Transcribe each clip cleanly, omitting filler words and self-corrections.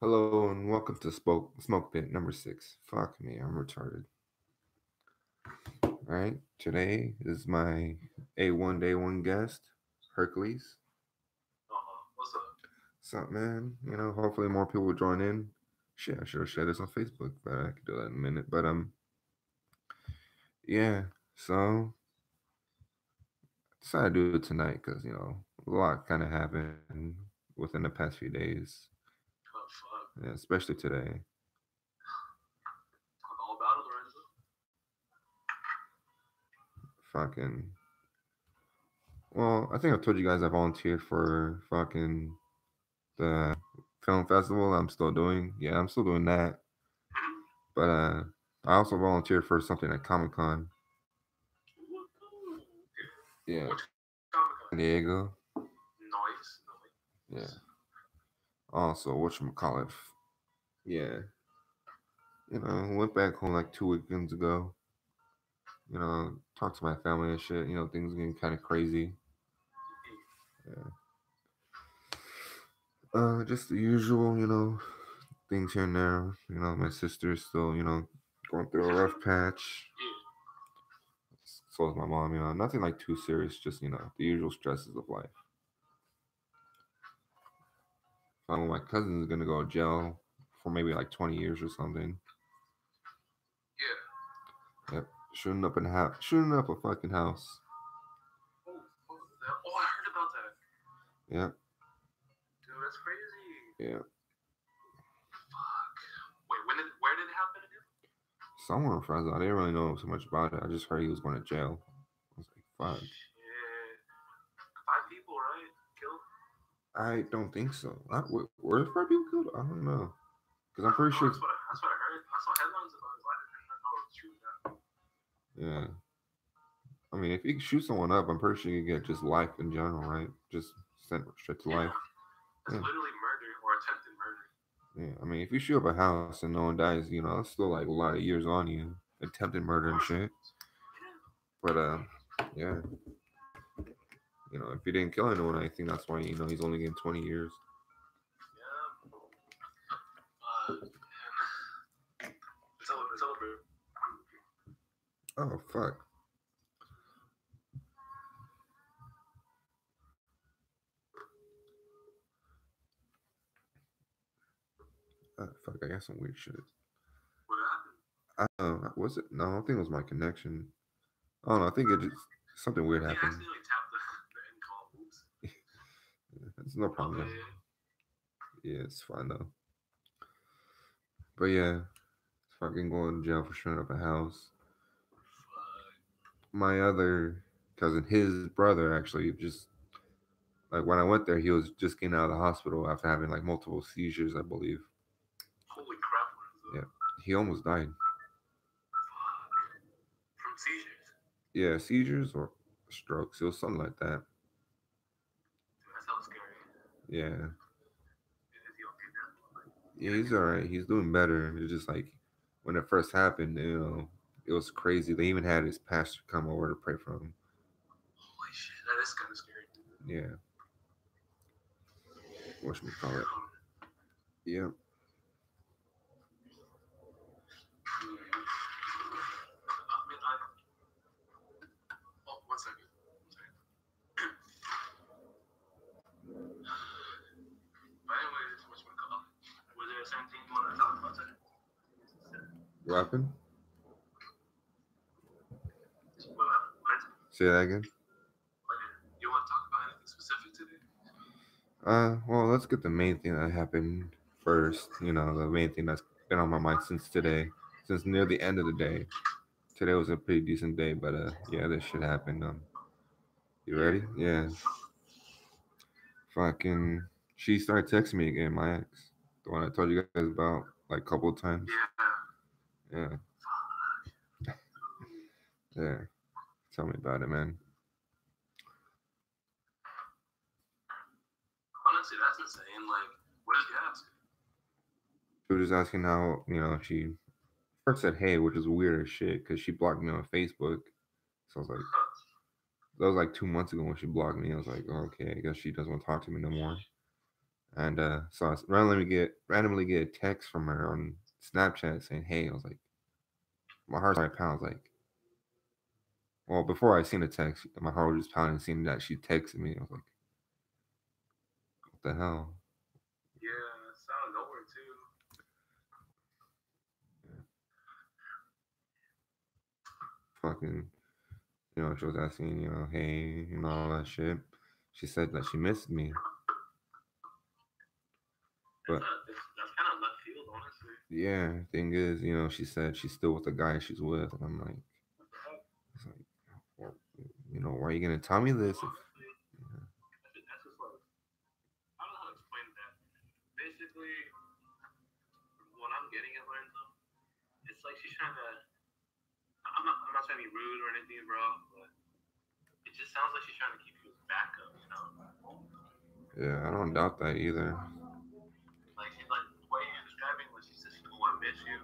Hello and welcome to Smoke Pit number 6. Fuck me, I'm retarded. Alright, today is my A1 Day 1 guest, Hercules. What's up? What's up, man? Hopefully more people will join in. Shit, I should have shared this on Facebook, but I could do that in a minute. But, yeah, so decided to do it tonight because, a lot kind of happened within the past few days, Oh, fuck. yeah, especially today. Talk all about it, Lorenzo. Fucking Well, I think I've told you guys I volunteered for fucking the film festival I'm still doing. Yeah, I'm still doing that. But I also volunteered for something at Comic Con. Okay. Yeah, Which Comic Con? San Diego. Noise. Yeah. Also, whatchamacallit. Yeah. Went back home like 2 weekends ago. Talked to my family and shit. Things getting kind of crazy. Yeah. Just the usual, things here and there. My sister's still, going through a rough patch. Yeah. So is my mom. Nothing like too serious. Just the usual stresses of life. My cousin's gonna go to jail for maybe like 20 years or something. Yeah. Yep, shooting up a fucking house. I heard about that. Yep, Dude, that's crazy. yeah. Fuck. Wait, where did it happen again? Somewhere in Fresno. I didn't really know so much about it. I just heard he was going to jail. I was like, fuck. Shit. 5 people, right? Killed? I don't think so. Were 5 people killed? I don't know. Because I'm pretty No, sure. that's what I heard. I saw headlines about it. I didn't know it was true. Yeah. I mean, if you shoot someone up, I'm pretty sure you get just life in general, right? Just sent straight to life. Yeah. That's Yeah. literally murder or attempted murder. Yeah, I mean, if you shoot up a house and no one dies, that's still like a lot of years on you. Attempted Of murder and course it shit. is. Yeah. But yeah, if he didn't kill anyone, I think that's why he's only getting 20 years. Yeah. Man. It's over. Oh fuck. Fuck. I got some weird shit. What happened? Was it? No, I don't think it was my connection. I don't know. I think it just something I weird think I happened. accidentally tapped the end call. Oops. It's no My problem though. bad. Yeah, it's fine though. But yeah, fucking going to jail for shooting up a house. Fuck. My other cousin, his brother, actually just like when I went there, he was just getting out of the hospital after having like multiple seizures, I believe. Holy crap, Lorenzo. Yeah, he almost died. Fuck. From seizures. Yeah, seizures or strokes. It was something like that. Dude, that sounds scary. Yeah, Is he okay now? Like, yeah, can I he's get all him? right. He's doing better. It's just like when it first happened, it was crazy. They even had his pastor come over to pray for him. Holy shit, that is kind of scary. Yeah, what should we call it? Um, Yeah. oh, 1 second. 1 second. But anyways, what's my call? Was there a certain thing you want to talk about today? What happened? What? Say that again. You want to talk about anything specific today? Well, let's get the main thing that happened first. The main thing that's been on my mind since today, since near the end of the day. Today was a pretty decent day, but yeah, this shit happened. You Yeah. ready? Yeah. Fucking, she started texting me again, my ex, the one I told you guys about like a couple of times. Yeah. Yeah, yeah. Tell me about it, man. Honestly, that's insane. Like, what did you ask? She was just asking how she first said hey, which is weird as shit because she blocked me on Facebook. So I was like, that was like 2 months ago when she blocked me. I was like, oh, okay, I guess she doesn't want to talk to me no more. And so I randomly get a text from her on Snapchat saying, "Hey," I was like, my heart started pounding. Like, well, before I seen the text, my heart was just pounding. Seeing that she texted me, I was like, "What the hell?" Yeah, it's out of nowhere too. Fucking, she was asking, hey, all that shit. She said that she missed me, but That's kind of left field, honestly. yeah, thing is, she said she's still with the guy she's with, and I'm like, What the heck? it's like, well, why are you gonna tell me this? If, Honestly, that's just like I don't know how to explain that. Basically, what I'm getting at Lorenzo, it's like she's trying to. I'm not trying to be rude or anything, bro, but it just sounds like she's trying to keep you as backup, you know? yeah, I don't doubt that either. Like she's like the way you're describing, like she says she don't want to miss you.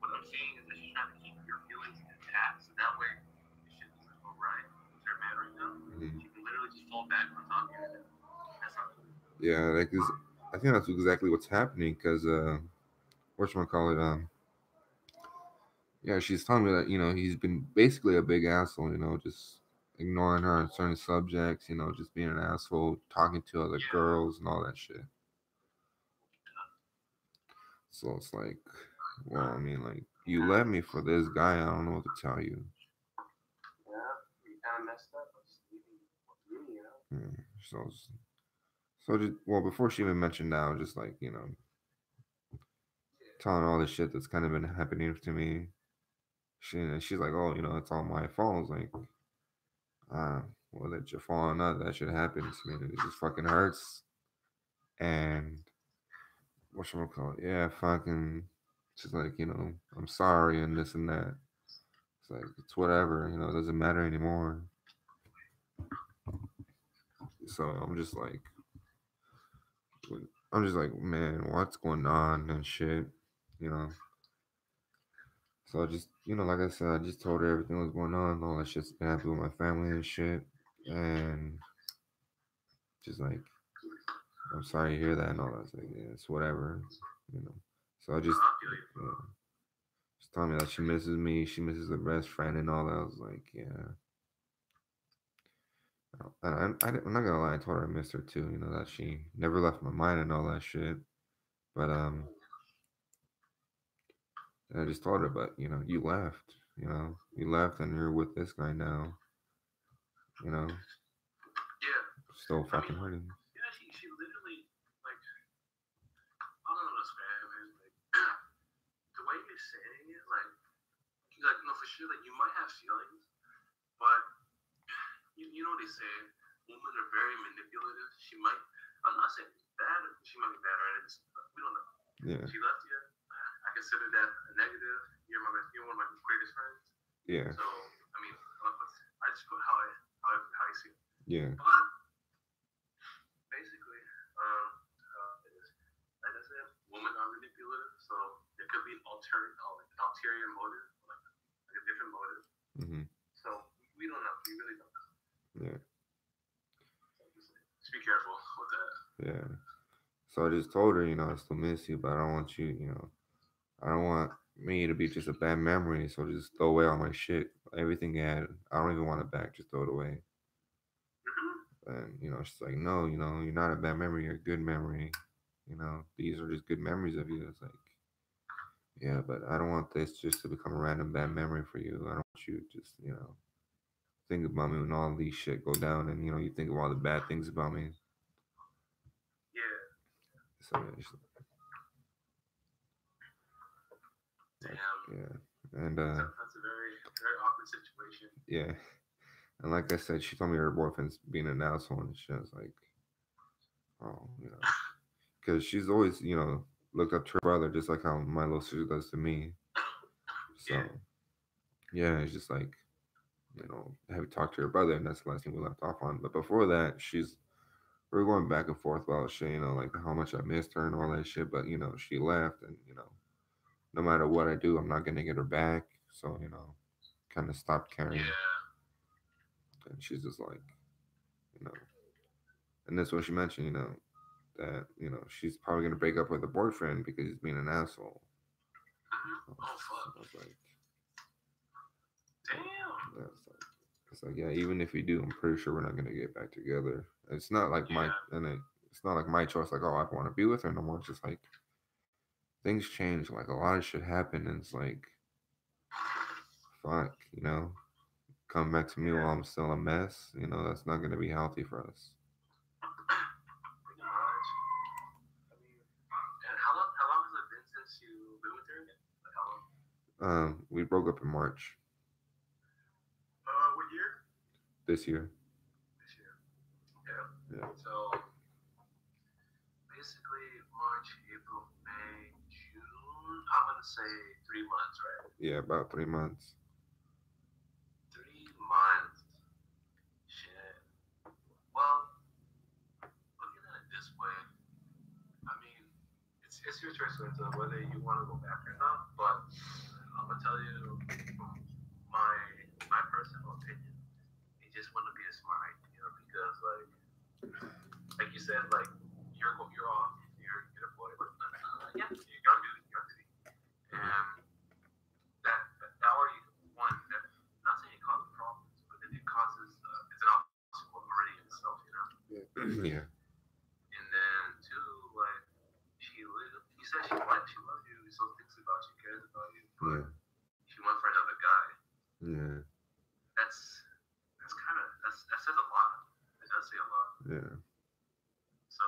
What I'm seeing is that she's trying to keep your feelings intact, so that way, if shit doesn't go right with her man right now, Mhm. she can literally just fall back on top of you. And that's not cool. Yeah, like, I think that's exactly what's happening. Cause call it? Yeah, she's telling me that he's been basically a big asshole. Just ignoring her on certain subjects. Just being an asshole, talking to other Yeah, girls and all that shit. So it's like, well, I mean, like, you left me for this guy. I don't know what to tell you. yeah, you kind of messed up by just leaving with me, you know? Yeah, so just, well, before she even mentioned that, I was just like, Yeah, telling her all the shit that's kind of been happening to me. She's like, oh, it's all my fault. I was like, uh, well, that your fault or not, that shit happened to me. And it just fucking hurts. And call it? Yeah, fucking. She's like, I'm sorry and this and that. It's like, it's whatever. It doesn't matter anymore. So I'm just like, man, what's going on and shit, you know. So I just, like I said, I just told her everything was going on, all that shit's been happening with my family and shit, and just like, I'm sorry to hear that and all that. It's like, yeah, it's whatever, you know. So I just, I feel you, bro. yeah, just told me that she misses me, she misses her best friend and all that. I was like, yeah. I'm not gonna lie, I told her I missed her too, that she never left my mind and all that shit. But I just told her, but you left. You left, and you're with this guy now. You know, Yeah, still I mean, fucking hurting. yeah, she literally, like, I don't know this man, man. Like, the way you're saying it, like, no, for sure, like, you might have feelings, but you know what they say, women are very manipulative. She might, I'm not saying it's bad, she might be bad, right? We don't know. Yeah, She left you. I consider that a negative. You're one of my greatest friends. yeah, So, I mean, I just put how I see it. yeah, But basically, it is, like I said, women are manipulative, so there could be ulterior motive, like a different motive. hmm, So we don't know. We really don't know. yeah, So just be careful with that. yeah. So I just told her, I still miss you, but I don't want you, I don't want me to be just a bad memory. So just throw away all my shit, everything you had. I don't even want it back. Just throw it away. Mm-hmm. And she's like, no, you're not a bad memory. You're a good memory. These are just good memories of you. It's like, yeah, but I don't want this just to become a random bad memory for you. I don't want you to just, think about me when all these shit go down and, you think of all the bad things about me. Yeah. So, yeah, like, Damn. yeah. And, That's a very awkward situation. yeah. And like I said, she told me her boyfriend's being an asshole and shit. I was like, oh, because she's always, looked up to her brother just like how my little sister does to me. So, Yeah. yeah, it's just like, have talked to her brother, and that's the last thing we left off on. But before that, we're going back and forth about shit, like how much I missed her and all that shit. But she left, and no matter what I do, I'm not gonna get her back. So kind of stopped caring. Yeah. And she's just like, you know, and that's what she mentioned, that she's probably gonna break up with her boyfriend because he's being an asshole. Mm-hmm. Oh fuck! I was like, Damn. yeah, it's like yeah, even if we do, I'm pretty sure we're not gonna get back together. It's not like it's not like my choice. Like, oh, I want to be with her no more. It's just like things change. Like a lot of shit happened, and it's like, fuck, come back to me while I'm still a mess. That's not gonna be healthy for us. Pretty much. I mean, and how long has it been since you've been with her again? Like how long? We broke up in March What year? this year. This year. Yeah. Yeah. So basically March, April, May, June. I'm gonna say 3 months, right? Yeah, about 3 months. 3 months. Shit. Well, looking at it this way, I mean, it's your choice as to whether you want to go back or not. But I'm gonna tell you my my personal opinion. You just want to be a smart idea because like you said, like you're off, you're boy, like yeah, you're on duty, and that already one that not saying it causes problems, but it causes it's an obstacle already in itself, Yeah. And then two, like he said she loves you, so thinks about you, cares about you, but Yeah. she went for another guy. Yeah. That's kind of that says a lot. It does say a lot. Yeah. So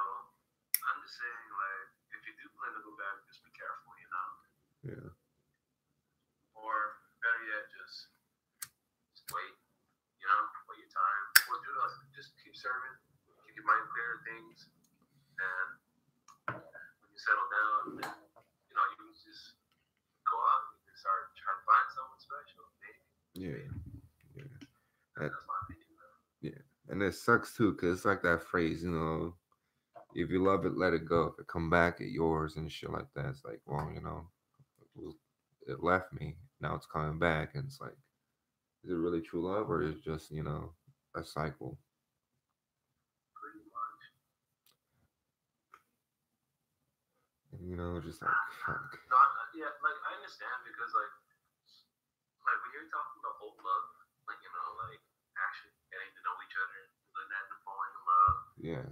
I'm just saying, like, if you do plan to go back, just be careful, Yeah. Or better yet, just wait, wait your time. Or just keep serving, keep your mind clear of things, and when you settle down, then you can just go out and you can start trying to find someone special, maybe. Yeah. Yeah. That's my opinion, though. Yeah. And it sucks too, cause it's like that phrase, if you love it, let it go. If it come back, it's yours and shit like that. It's like, well, it left me. Now it's coming back, and it's like, is it really true love, or is it just a cycle? Pretty much. And, just like fuck. Yeah, like I understand because like when you're talking about old love, like actually getting to know each other, letting that falling in love. Yeah.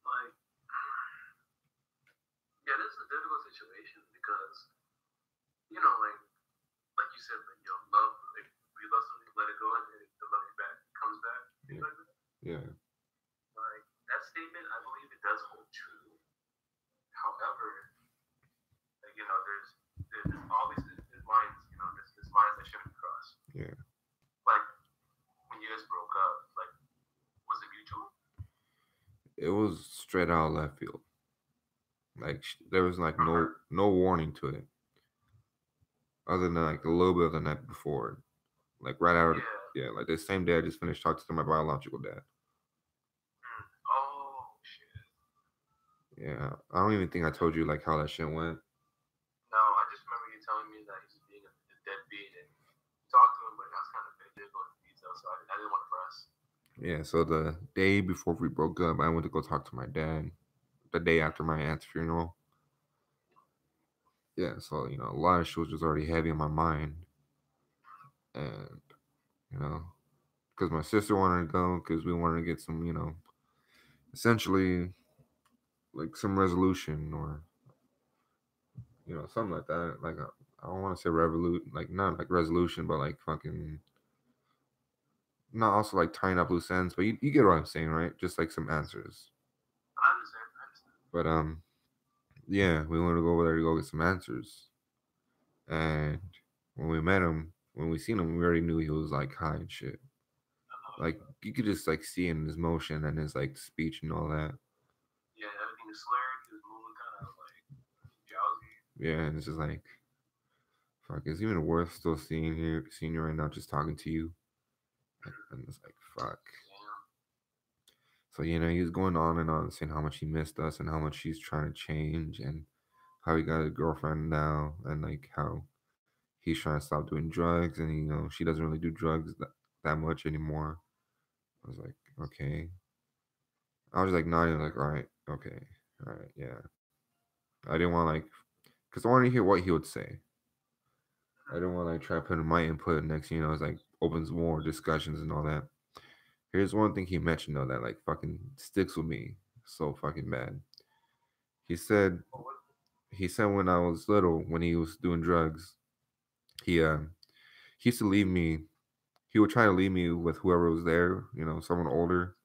Like yeah, this is a difficult situation because like you said, like love, like we love something, let it go, and the love you back comes back, things like that. Yeah. Like that statement, I believe it does hold true. However, like there's always there's lines, there's lines that shouldn't be crossed. Yeah. Like when you guys broke up, like was it mutual? It was straight out of left field. Like there was like no warning to it, other than like a little bit of the night before, like right out. Yeah, like the same day I just finished talking to my biological dad. Oh shit. Yeah, I don't even think I told you like how that shit went. No, I just remember you telling me that he's being a deadbeat and talked to him, but that's kind of big deal in detail, so I didn't want to press. Yeah, so the day before we broke up, I went to go talk to my dad. The day after my aunt's funeral. Yeah, so a lot of shit was just already heavy on my mind, and because my sister wanted to go because we wanted to get some, essentially like some resolution or something like that. Like I don't want to say revolut, like not like resolution, but like fucking not also like tying up loose ends. But you get what I'm saying, right? Just like some answers. I understand. But yeah, we wanted to go over there to go get some answers, and when we met him, when we seen him, we already knew he was like high and shit. Like you could just like see in his motion and his like speech and all that. Yeah, everything was slurred. He was moving kind of like drowsy. Yeah, and it's just like, fuck, it's even worth still seeing you right now, just talking to you. And it's like, fuck. Yeah. So he was going on and on saying how much he missed us and how much he's trying to change and how he got a girlfriend now and like how he's trying to stop doing drugs and she doesn't really do drugs that much anymore. I was like, okay. I was like nodding, like, all right, okay. All right, yeah. I didn't want like, cause I wanted to hear what he would say. I didn't want to like try putting my input next. It's like opens more discussions and all that. Here's one thing he mentioned though that like fucking sticks with me so fucking bad. He said he said when I was little, when he was doing drugs, he used to leave me. He would try to leave me with whoever was there. Someone older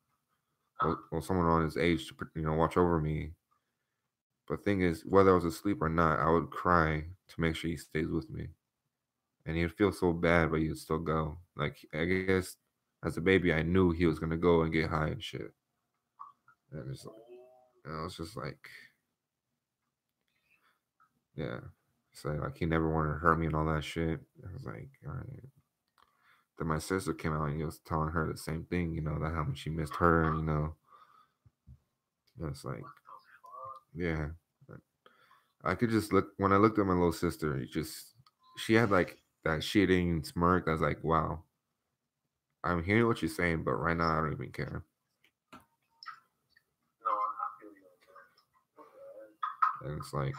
or someone on his age to watch over me. But thing is, whether I was asleep or not, I would cry to make sure he stays with me. And he'd feel so bad, but he'd still go. Like I guess as a baby, I knew he was gonna go and get high and shit. And I was just like, yeah. So like he never wanted to hurt me and all that shit. I was like, all right. Then my sister came out and he was telling her the same thing. That how much he missed her. It's like, yeah. I could just look when I looked at my little sister. She had like that shitting smirk. I was like, wow, I'm hearing what you're saying, but right now I don't even care. No, I feel you on that. And it's like,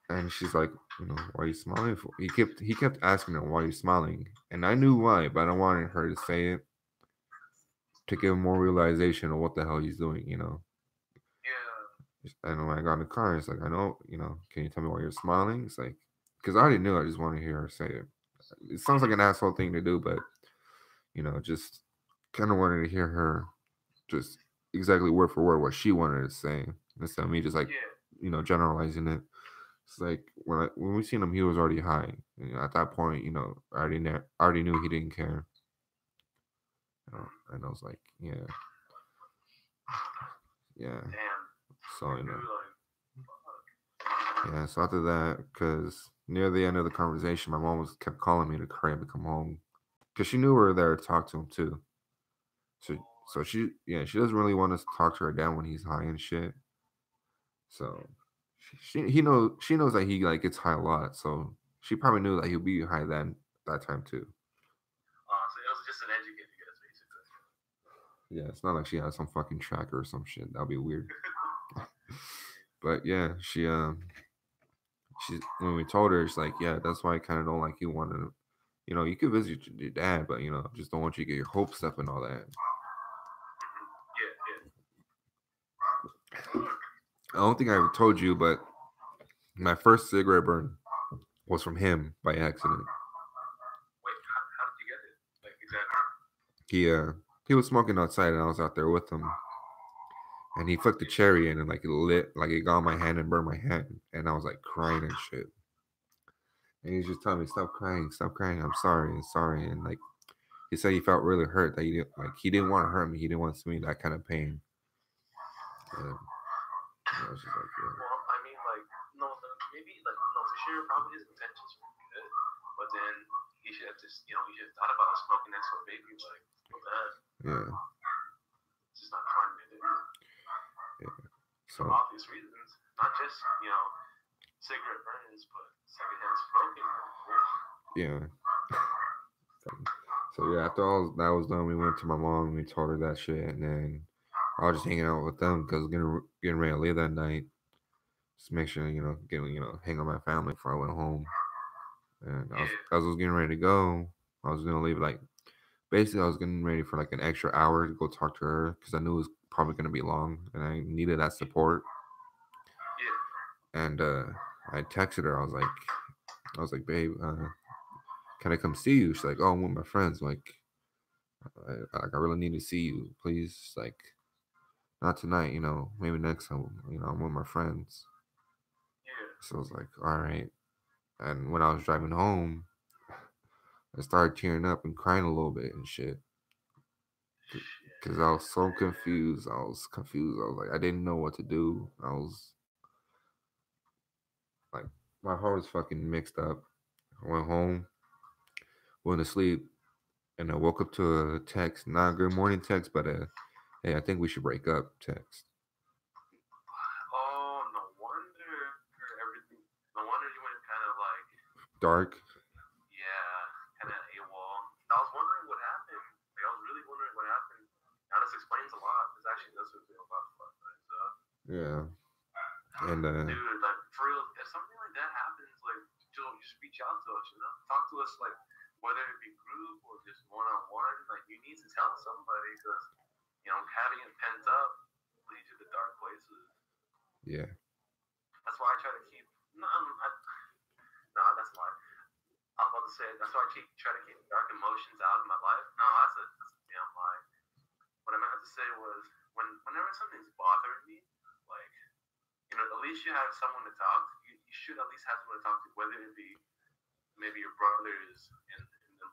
and she's like, why are you smiling for? He kept asking her why are you smiling, and I knew why, but I wanted her to say it to give more realization of what the hell he's doing. Yeah. And when I got in the car, it's like, I know, can you tell me why you're smiling? It's like, because I already knew. I just wanted to hear her say it. It sounds like an asshole thing to do, but just kind of wanted to hear her just exactly word for word what she wanted to say instead of me just like generalizing it. It's like when we seen him, he was already high. At that point, I already knew he didn't care. And I was like, yeah, yeah. Damn. So yeah. So after that, because near the end of the conversation, my mom was kept calling me to hurry up and come home because she knew we were there to talk to him too. So she doesn't really want us to talk to her dad when he's high and shit. So she knows that he like gets high a lot. So she probably knew that he'll be high that time too. So it was just an educated guess, basically. Yeah, it's not like she has some fucking tracker or some shit. That'd be weird. But yeah, she when we told her, it's like, yeah, that's why I kind of don't like you want to, you could visit your dad, but just don't want you to get your hopes up and all that. Yeah. I don't think I ever told you, but my first cigarette burn was from him by accident. Wait, how did you get it? Like exactly. He was smoking outside, and I was out there with him, and he flicked the cherry in, and like it lit, like it got on my hand and burned my hand, and I was like crying and shit. And he's just telling me, stop crying, I'm sorry," and like he said he felt really hurt that he didn't want to hurt me, he didn't want to see me in that kind of pain. And I was just like, yeah. Well, I mean, like, no, maybe, like, no, for sure, probably his intentions were good, but then he should have just, he should have thought about smoking next to a baby, like, what the heck? Yeah. It's just not fun, man. Yeah. For obvious reasons, not just, cigarette burns, but secondhand smoking. Yeah. So yeah, after all that was done, we went to my mom and we told her that shit, and then I was just hanging out with them because getting ready to leave that night. Just make sure hang on my family before I went home. And as I was getting ready to go, I was gonna leave like basically I was getting ready for like an extra hour to go talk to her because I knew it was probably gonna be long and I needed that support. And I texted her. I was like, babe, can I come see you? She's like, oh, I'm with my friends. Like, I really need to see you, please. Like, not tonight, maybe next time. I'm with my friends. So I was like, all right. And when I was driving home, I started tearing up and crying a little bit and shit. Because I was so confused. I was like, I didn't know what to do. I was like, my heart was fucking mixed up. I went home, went to sleep, and I woke up to a text, not a good morning text, but a, hey, I think we should break up text. Oh, no wonder everything. No wonder you went kind of like dark. Yeah, kind of AWOL. I was wondering what happened. Like, I was really wondering what happened. Now this explains a lot. This actually does reveal a lot of stuff. Yeah. And Dude, like for real, if something like that happens, like just reach out to us, talk to us, like whether it be group or just one on one. Like you need to tell somebody because having it pent up leads you to dark places. yeah. That's why I try to keep. No, no, that's a lie. I was about to say that's why I try to keep dark emotions out of my life. No, that's a damn lie. What I meant to say was whenever something's bothering me, like at least you have someone to talk to. You should at least have someone to talk to, whether it be maybe your brothers in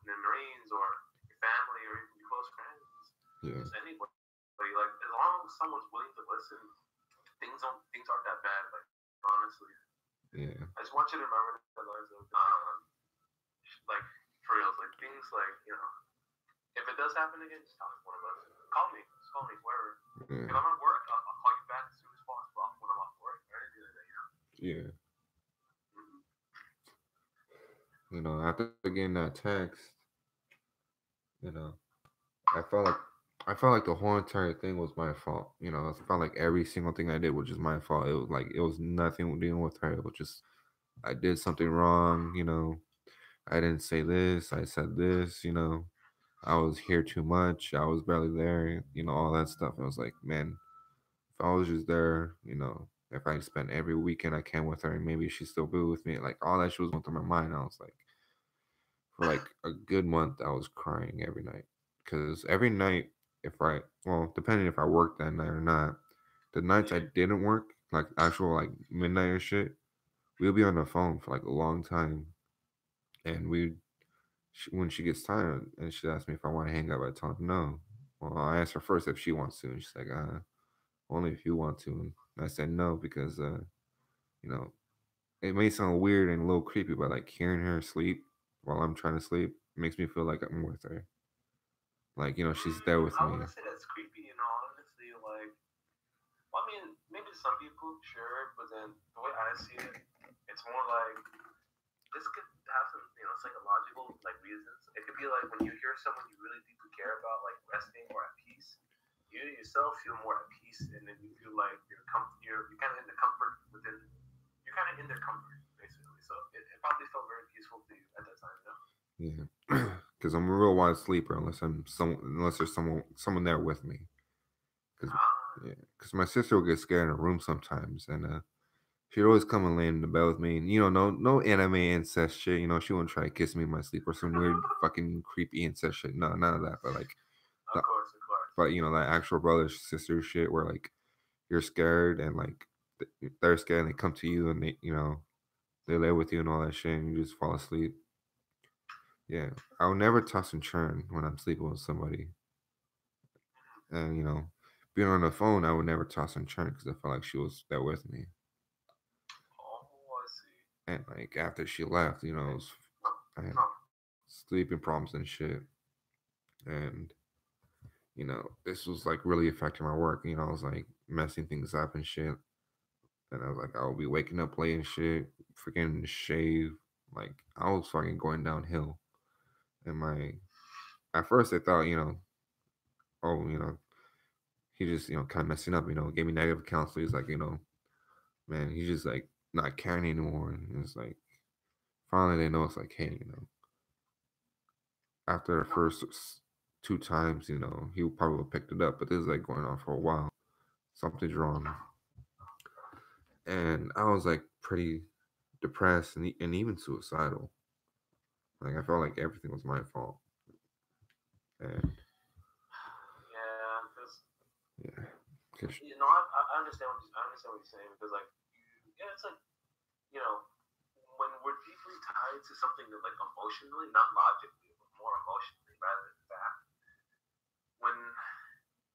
the Marines or your family or even your close friends, Yeah. just anybody. Like as long as someone's willing to listen, things aren't that bad. Like honestly, Yeah. I just want you to remember that, like for real, like things like if it does happen again, just talk to one of us. Call me, wherever. Yeah. If I'm at work, I'll call you back as soon as possible when I'm off work. Or anything like that, Yeah. Mm-hmm. After getting that text, you know, I felt like I felt like the whole entire thing was my fault. I felt like every single thing I did was just my fault. It was like it was nothing dealing with her. It was just I did something wrong. I didn't say this. I said this. I was here too much. I was barely there. All that stuff. I was like, man, if I was just there, if I spent every weekend I can with her, and maybe she'd still be with me. Like all that shit was going through my mind. I was like, for like a good month, I was crying every night. Because every night, depending if I worked that night or not, the nights I Yeah. didn't work, like actual like midnight or shit, we'll be on the phone for like a long time. And when she gets tired and she asks me if I want to hang up, I tell her no. Well, I asked her first if she wants to, and she's like, only if you want to. And I said no because, you know, it may sound weird and a little creepy, but like hearing her sleep while I'm trying to sleep makes me feel like I'm with her. Like, she's there with I me. wouldn't say that's creepy, honestly. Like, well, I mean, maybe to some people, sure, but then the way I see it, it's more like this could have some, psychological like reasons. It could be like when you hear someone you really deeply care about, like resting or at peace, you yourself feel more at peace, and then you feel like you're kind of in the comfort within. You're kind of in their comfort, basically. So it probably felt very peaceful to you at that time. Yeah. Because I'm a real wide sleeper unless there's someone there with me. Because Ah, yeah, because my sister will get scared in her room sometimes, and she'd always come and lay in the bed with me. And no anime incest shit. She wouldn't try to kiss me in my sleep or some weird fucking creepy incest shit. No, none of that. But like, of the, course, of course. but that actual brother sister shit where like you're scared and like they're scared and they come to you and they lay with you and all that shit and you just fall asleep. Yeah, I'll never toss and turn when I'm sleeping with somebody. And being on the phone, I would never toss and turn because I felt like she was there with me. Oh, I see. And like after she left, I had Huh. sleeping problems and shit. And this was like really affecting my work. I was like messing things up and shit. And I was like, I'll be waking up late and shit, forgetting to shave. Like I was fucking going downhill. And at first I thought, oh, he just, kind of messing up, gave me negative counsel. He's like, man, he's just like not caring anymore. And it's like, finally they know it's like, hey, after the first two times, he probably picked it up, but this is like going on for a while. Something's wrong. And I was like pretty depressed and even suicidal. Like I felt like everything was my fault. And Yeah, because yeah, 'cause I understand I understand what you're saying because like yeah, it's like you know when we're deeply tied to something that like emotionally, not logically, but more emotionally rather than fact. When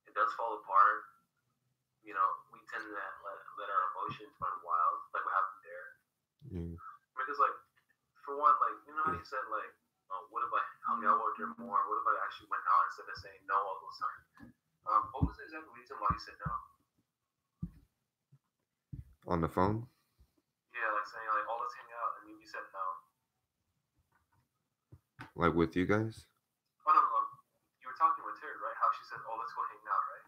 it does fall apart, we tend to let our emotions run wild, like what happened there. yeah, Because like for one, like how you said like, what if I hung out with her more? What if I actually went out instead of saying no all those times? What was the exact reason why you said no? on the phone, Yeah, like saying like, oh, let's hang out, and you said no. like with you guys. Oh no, no, no. You were talking with her, right? How she said, oh, let's go hang out, right?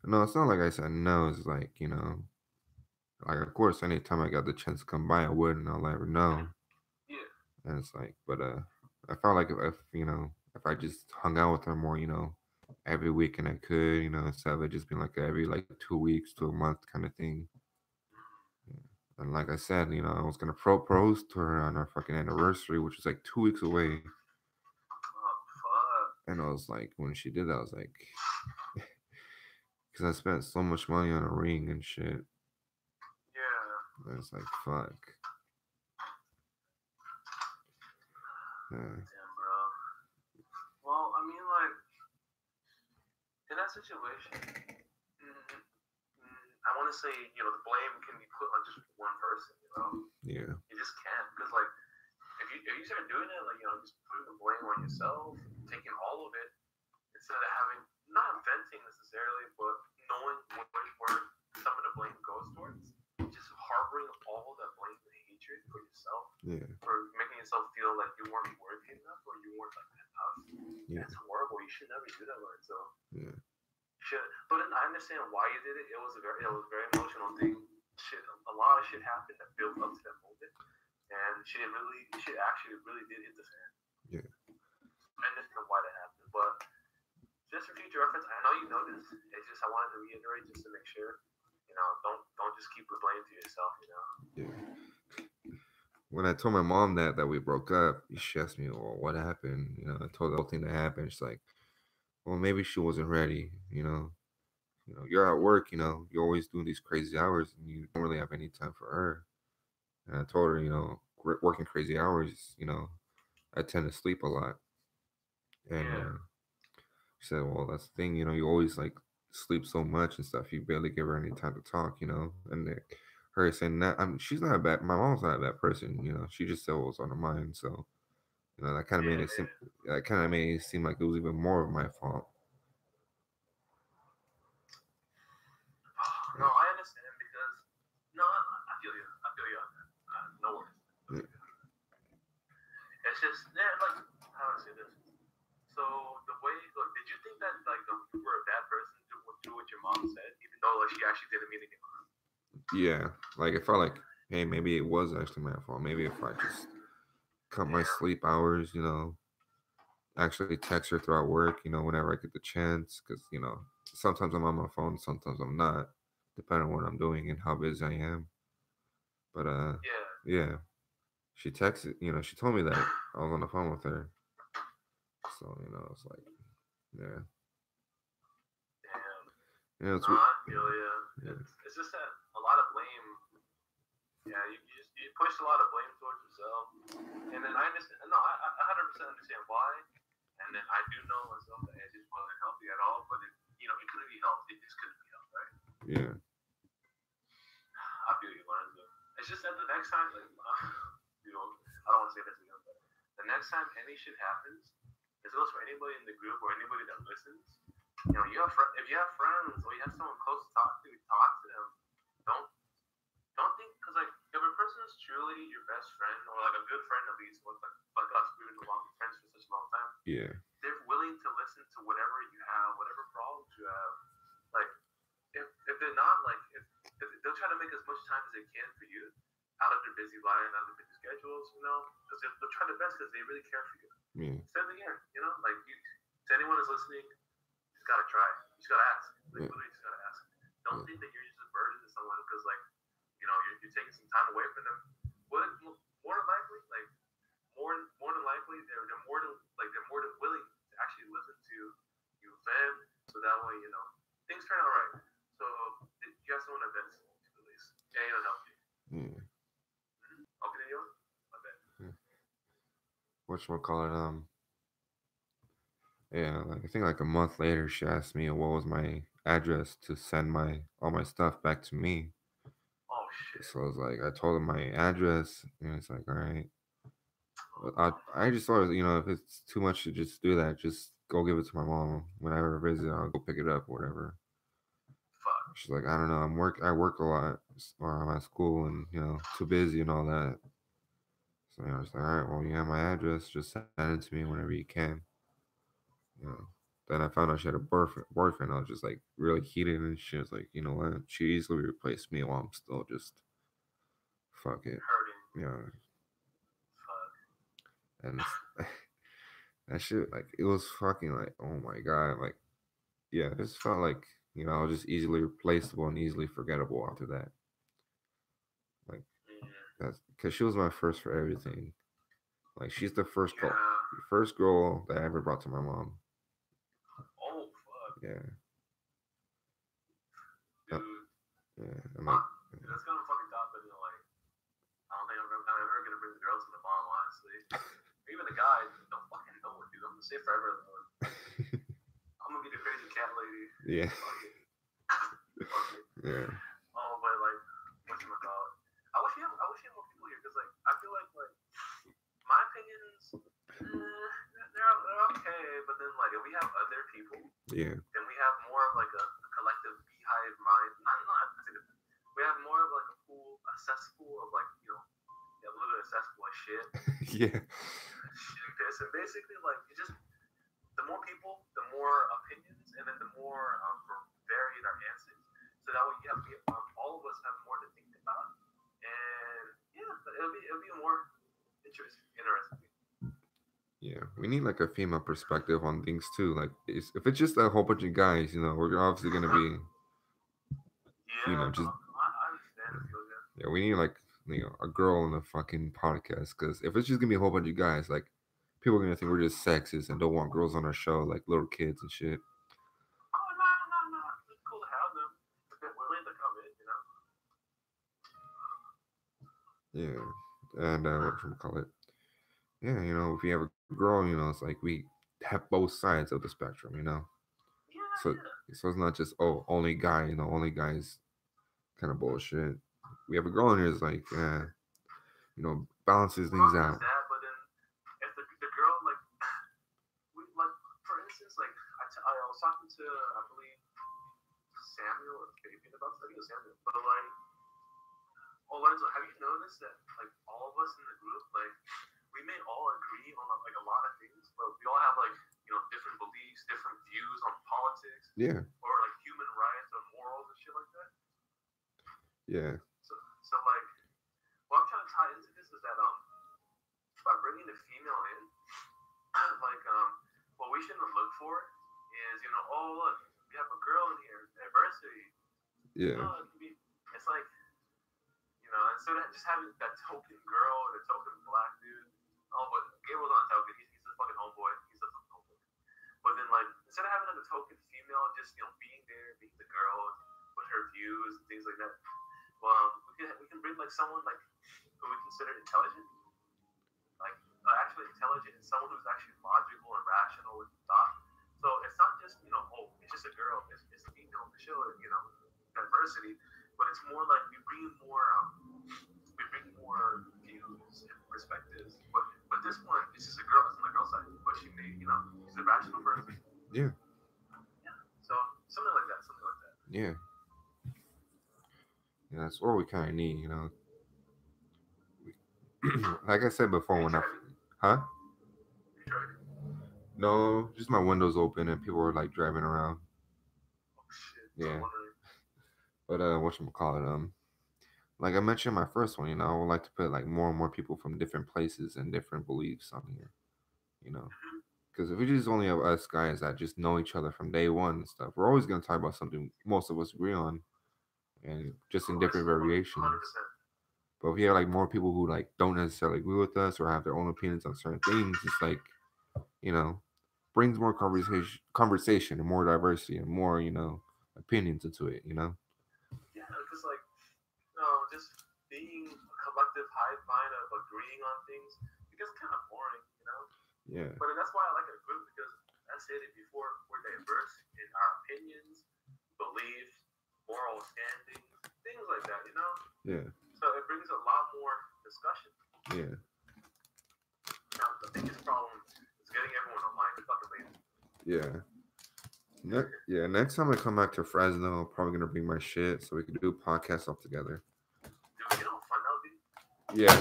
No, it's not like I said no. It's like Like, of course, anytime I got the chance to come by, I would, and I'll let her know. Yeah. And it's like, but I felt like if if I just hung out with her more, every weekend I could, instead of it just being like every like 2 weeks to a month kind of thing. And like I said, I was gonna propose to her on our fucking anniversary, which is like 2 weeks away. Oh, fuck. And I was like, when she did that, I was like, because I spent so much money on a ring and shit. Yeah. And it's like, fuck. Yeah. Damn, bro. Well, I mean, like, in that situation, I want to say, the blame can be put on just one person, Yeah. You just can't, because, like, if you start doing it, like, just putting the blame on yourself, taking all of it, instead of having, not venting necessarily, but knowing where some of the blame goes towards, just harboring all of that blame and hatred for yourself, Yeah. for making yourself feel like you weren't worthy enough or you weren't like enough. Yeah. That's horrible. You should never do that, so. Yeah. But then I understand why you did it. It was a very emotional thing. A lot of shit happened that built up to that moment, and shit actually really did hit the fan. Yeah. I understand why that happened, but just for future reference, I know you know this. It's just I wanted to reiterate just to make sure. Don't just keep the blame to yourself. Yeah. When I told my mom that we broke up, she asked me, "Well, what happened?" I told her the whole thing that happened. She's like, "Well, maybe she wasn't ready." You're at work. You're always doing these crazy hours, and you don't really have any time for her. And I told her, working crazy hours, I tend to sleep a lot. And Yeah. she said, "Well, that's the thing. You always like sleep so much and stuff. You barely give her any time to talk. And her saying that, she's not a bad. My mom's not a bad person. She just said what was on her mind. So that kind of made it seem like it was even more of my fault. No, I understand because I feel you. I feel you on that. No worries. Yeah. It's just like how do I say this? So the way, like, did you think that like you were a bad person to do what your mom said, even though like she actually didn't mean it? Yeah, like it felt like, hey, maybe it was actually my fault. Maybe if I just cut my sleep hours, actually text her throughout work, whenever I get the chance, because sometimes I'm on my phone, sometimes I'm not, depending on what I'm doing and how busy I am. But yeah, she texted, she told me that I was on the phone with her, so it's like, yeah. Damn. It's I feel you. Yeah. It's just that a lot of blame. Yeah, you pushed a lot of blame towards yourself, and then I understand. No, I 100% understand why, and then I do know myself that it just wasn't healthy at all. But it couldn't be helped. It just couldn't be helped, right? Yeah. I feel you, Lorenzo. It's just that the next time, like, I don't want to say this again, but the next time any shit happens, this goes for anybody in the group or anybody that listens. If you have friends or you have someone close to talk to them. Don't think, because like if a person is truly your best friend or like a good friend at least, like us, we've been friends for such a long time. Yeah. They're willing to listen to whatever you have, whatever problems you have. Like if they're not like if they'll try to make as much time as they can for you out of their busy life, out of their busy schedules, because they'll try their best because they really care for you. Yeah. Same thing here, like to anyone who's listening, you just gotta try. You just gotta ask. Like literally, just gotta ask. Don't think that you're just a burden to someone because like you're taking some time away from them. More than likely, like more than likely, they're more than willing to actually listen to you vent, so that way things turn out right. So you have someone to vent to at least. Yeah, it'll help you. Yeah. Okay, you? My bad. Whatchamacallit, yeah, like I think like a month later she asked me what was my address to send all my stuff back to me. Oh shit. So I was like, I told her my address, and it's like, all right. But I just thought, if it's too much to just do that, just go give it to my mom. Whenever I visit, I'll go pick it up or whatever. Fuck. She's like, I don't know, I work a lot, or I'm at school, and too busy and all that. So I was like, all right, well, you have my address, just send it to me whenever you can. You know. Then I found out she had a boyfriend. I was just like really heated and she was like, you know what? She easily replaced me while I'm still just fuck it. hurting. Yeah. Fuck. And that shit, like, it was fucking like, oh my God. Like, yeah, it just felt like, I was just easily replaceable and easily forgettable after that. Like, Yeah. that's because she was my first for everything. Like, she's the Yeah. first girl that I ever brought to my mom. Oh fuck, Yeah. Uh, dude. yeah. I'm like, That's kind of fucking tough, but like, I don't think I'm ever gonna bring the girls to the mom, honestly. Even the guys don't fucking know it, dude. I'm gonna say forever. I'm gonna be the crazy cat lady. yeah. Fuck it. Fuck it. Yeah. Oh, but like, whatchamacallit? I wish you had more people here because like I feel like my opinions, they're okay, but then like if we have other people, Yeah. then we have more of like a collective beehive mind. Not we have more of like a pool, a cesspool of like a little bit of cesspool of shit. Yeah. Shit piss, and basically like you just the more people, the more opinions, and then the more varied our answers. So that way you have all of us have more to think about, and yeah, it'll be a more interesting. Yeah, we need like a female perspective on things too. Like, if it's just a whole bunch of guys, we're obviously gonna be, Yeah, just I understand the feeling. yeah. We need like a girl in the fucking podcast because if it's just gonna be a whole bunch of guys, like people are gonna think we're just sexist and don't want girls on our show, like little kids and shit. Oh no, it's cool to have them. If they're willing to come in, Yeah, and what should we call it? Yeah, if you have a girl, it's like we have both sides of the spectrum. So Yeah. so it's not just only guy, only guys kind of bullshit. We have a girl in here is like balances things Not out. just that, but then if the girl like we like for instance like I was talking to I believe Samuel or Fabian about this. I think it was Samuel, but like Lorenzo, have you noticed that like all of us in the group like we may all agree on like a lot of things, but we all have like different beliefs, different views on politics, Yeah, or like human rights or morals and shit like that. yeah, So like what I'm trying to tie into this is that by bringing the female in, like what we shouldn't look for is oh look we have a girl in here diversity. yeah, Oh, it's like instead of just having that token girl or the token black dude. Oh, but Gabriel's not a token. He's a fucking homeboy. He's a fucking homeboy. But then, like, instead of having like a token female, just being there, being the girl with her views and things like that. We can bring like someone like who we consider intelligent, like actually intelligent, and someone who's actually logical and rational with thought. So it's not just oh, it's just a girl. It's a female to show diversity, but it's more like we bring more views and perspectives. But this one, it's just a girl. It's on the girl side, but she's a rational person. yeah, Yeah. So something like that. yeah. Yeah, that's what we kind of need. Like I said before, huh? You tried it. No, just my windows open and people are like driving around. Oh shit. Yeah, I'm wondering. but whatchamacallit, like I mentioned in my first one, I would like to put like more and more people from different places and different beliefs on here, you know. Mm-hmm. Because if we just only have us guys that just know each other from day one and stuff, we're always gonna talk about something most of us agree on, and just in different variations. 100%. But if you have like more people who like don't necessarily agree with us or have their own opinions on certain things, it's like, you know, brings more conversation and more diversity and more, opinions into it. Yeah, because like just being a collective hive mind of agreeing on things because it's kind of boring. Yeah. But that's why I like a group because I said it before, we're diverse in our opinions, beliefs, moral standings, things like that. Yeah. So it brings a lot more discussion. Yeah. Now the biggest problem is getting everyone online. They're fucking lazy. Yeah. Next time I come back to Fresno, I'm probably gonna bring my shit so we can do a podcast all together. Dude, fun that would be. Yeah.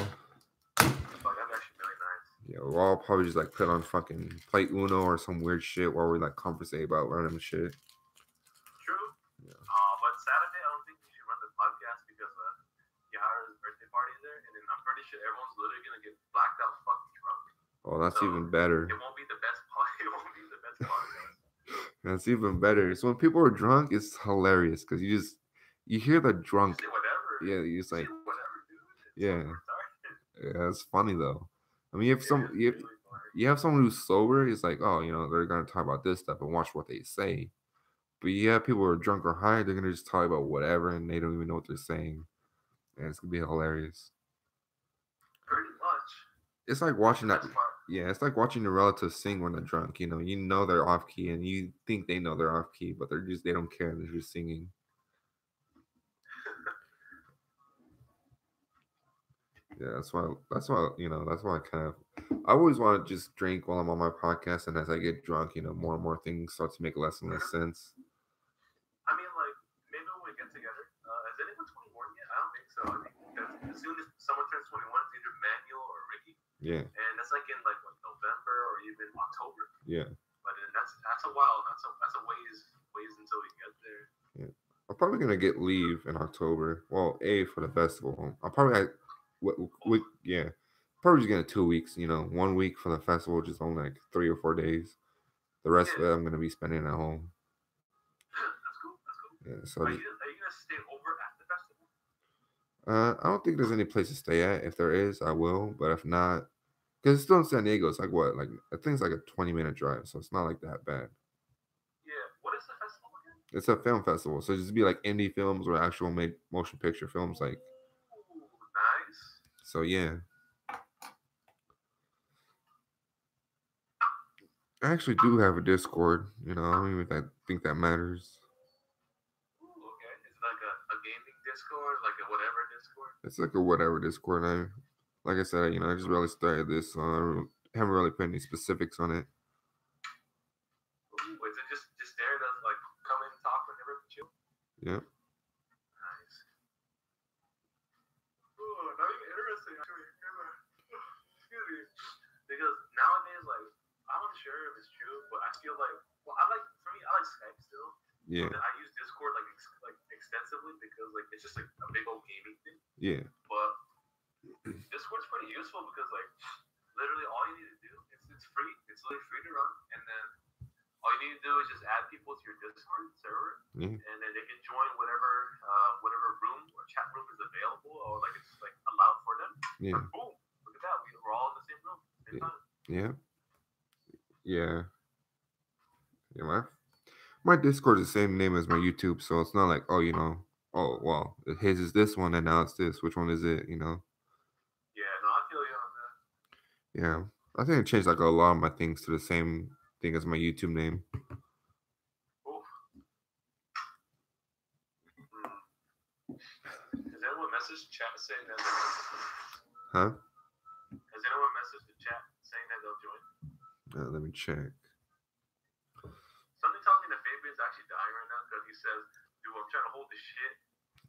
Like, that'd be actually really nice. Yeah, we'll all probably just like put on fucking play Uno or some weird shit while we like conversate about random shit. True. Yeah. But Saturday, I don't think we should run the podcast because Yahara's birthday party is there, and then I'm pretty sure everyone's literally gonna get blacked out fucking drunk. Oh, that's So, even better. It won't be the best podcast. It won't be the best podcast. That's even better. So when people are drunk, it's hilarious because you hear the drunk. You say whatever. Yeah, you just like, whatever, dude. It's yeah, retarded. yeah, it's funny though. I mean, if Yeah, some it's you, really funny. you have someone who's sober, it's like, oh, they're gonna talk about this stuff and watch what they say. But yeah, people who are drunk or high, they're gonna just talk about whatever and they don't even know what they're saying, and it's gonna be hilarious. Pretty much. It's like watching that. That's part. Yeah, it's like watching your relatives sing when they're drunk. You know they're off key, and you think they know they're off key, but they don't care. They're just singing. Yeah, that's why that's why I kind of I always want to just drink while I'm on my podcast, and as I get drunk, more and more things start to make less and less sense. I mean, like, maybe when we get together, is anyone 21 yet? I don't think so. I think because as soon as someone turns 21, it's either Manuel or Ricky. Yeah. And that's like in like what, November or even October. Yeah. But then that's a while. That's a ways until we get there. Yeah. I'm probably gonna get leave in October. Well, for the festival. I'll probably yeah. Probably just get 2 weeks. 1 week for the festival, just only like 3 or 4 days. The rest of it I'm gonna be spending at home. That's cool. That's cool. Yeah. So are you gonna stay over at the festival? I don't think there's any place to stay at. If there is, I will. But if not, because it's still in San Diego, it's like what? Like I think it's like a 20-minute drive, so it's not like that bad. Yeah. What is the festival again? It's a film festival, so just be like indie films or actual made motion picture films, like. Ooh, nice. So yeah. I actually do have a Discord. I don't even think that matters. Ooh, okay. Is it like a gaming Discord, like a whatever Discord? It's like a whatever Discord. Like I said, I just really started this, so I haven't really put any specifics on it. Ooh, is it just there to like come and talk whenever we chill? Yeah. Nice. Ooh, not even interesting actually. Excuse me. Because nowadays, like, I'm not sure if it's true, but I feel like, well, I like Skype still. Yeah. I use Discord like extensively because like it's just like a big old gaming thing. Yeah. But Discord's pretty useful because like literally all you need to do it's free. It's literally free to run, and then all you need to do is just add people to your Discord server, and then they can join whatever room or chat room is available or like it's like allowed for them. Yeah. And boom! Look at that. We're all in the same room, same time. Yeah. Yeah. Yeah. My Discord is the same name as my YouTube, so it's not like, oh well, his is this one and now it's this. Which one is it? Yeah, no, I feel you on that. Yeah, I think I changed like a lot of my things to the same thing as my YouTube name. Oof. Has anyone messaged chat saying that? Huh? Has anyone messaged the chat saying that they'll join? Let me check. Something tells me that Fabian's actually dying right now because he says, dude, I'm trying to hold this shit.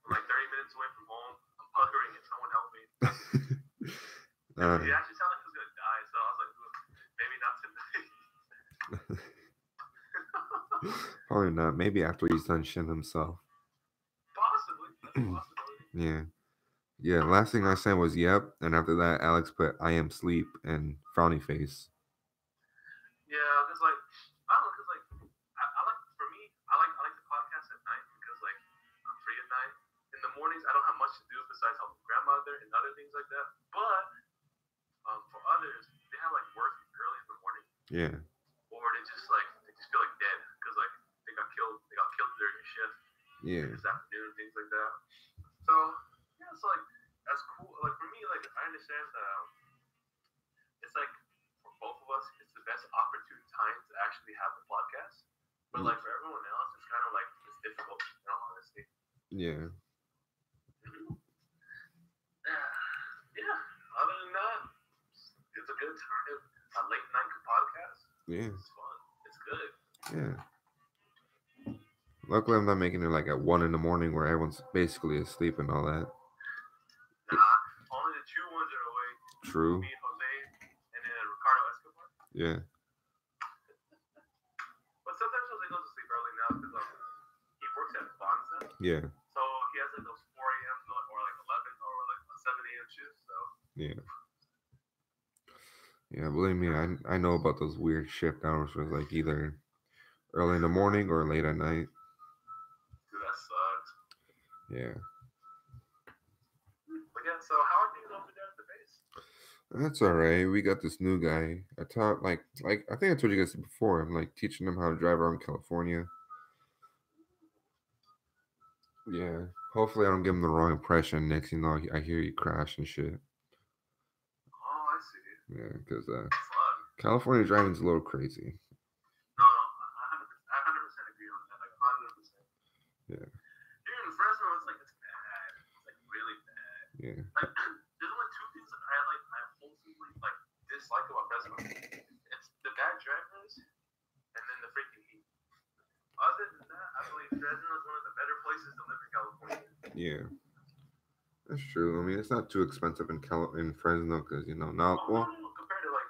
I'm like 30 minutes away from home. I'm puckering it. Someone help me. He actually sounded like he was going to die, so I was like, maybe not tonight. Probably not. Maybe after he's done shit himself. Possibly. That's a possibility. Yeah. Yeah, last thing I said was yep, and after that, Alex put I am sleep and frowny face. Yeah, because like, I don't know, because like, I like, for me, I like the podcast at night because like, I'm free at night. In the mornings, I don't have much to do besides help grandmother and other things like that. But for others, they have like work early in the morning. Yeah. Or they just feel like dead because like they got killed during a shift. Yeah. This afternoon, things like that. So yeah, it's like that's cool. Like for me, like I understand it's like for both of us, it's the best opportune time to actually have the podcast. But like for everyone else, it's kind of like it's difficult, honestly. Yeah. Yeah. Other than that, it's a good time. A late night podcast. Yeah. It's fun. It's good. Yeah. Luckily, I'm not making it like at 1 a.m. where everyone's basically asleep and all that. Nah, only the true ones are awake. True. Me and Jose, and then Yeah. But sometimes Jose goes to sleep early now because he works at Bonza. Yeah. So he has like those 4 a.m. or like 11 or like a 7 a.m. shifts. So Yeah. Yeah, believe me, I know about those weird shift hours where it's like either early in the morning or late at night. dude, that sucks. Yeah. But yeah, so how are things over there at the base? That's all right. We got this new guy. I taught like I think I told you guys before. I'm like teaching him how to drive around California. Yeah. Hopefully I don't give him the wrong impression. Next thing you know, I hear you crash and shit. Oh, I see. Yeah, because Fun. California driving's a little crazy. No, I 100% agree on that. Like 100%. Yeah. Here in Fresno, it's like it's bad. It's like really bad. Yeah. Like there's only two things that I wholesomely like dislike about Fresno. It's the bad drivers and then the freaking heat. Other than that, I believe Fresno is one of the better places to live in California. Yeah. That's true. I mean, it's not too expensive in Fresno because now Oh well, no, compared to like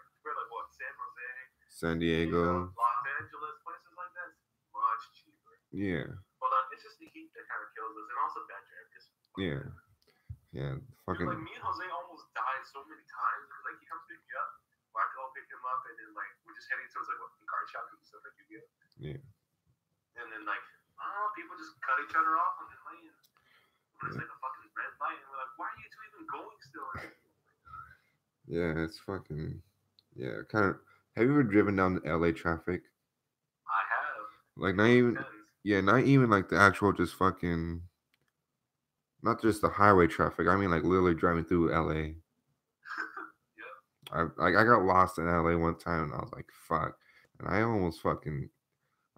what San Jose, San Diego. Los Angeles, places like that, it's much cheaper. Yeah. But it's just the heat that kind of kills us, and also bad drivers. Yeah. Yeah. Dude, Fucking. like me and Jose almost died so many times because like he comes pick me up, or I go pick him up, and then like we're just heading towards like what the car shop and stuff like you get. Yeah. And then like people just cut each other off on the lane. When it's like a fucking red light, and we're like, why are you two even going still? Yeah, it's fucking. Yeah, kind of. Have you ever driven down the LA traffic? I have. Like not even. Depends. Yeah, not even like the actual just fucking. Not just the highway traffic. I mean, like literally driving through LA. Yeah. I got lost in LA one time and I was like, fuck. And I almost fucking.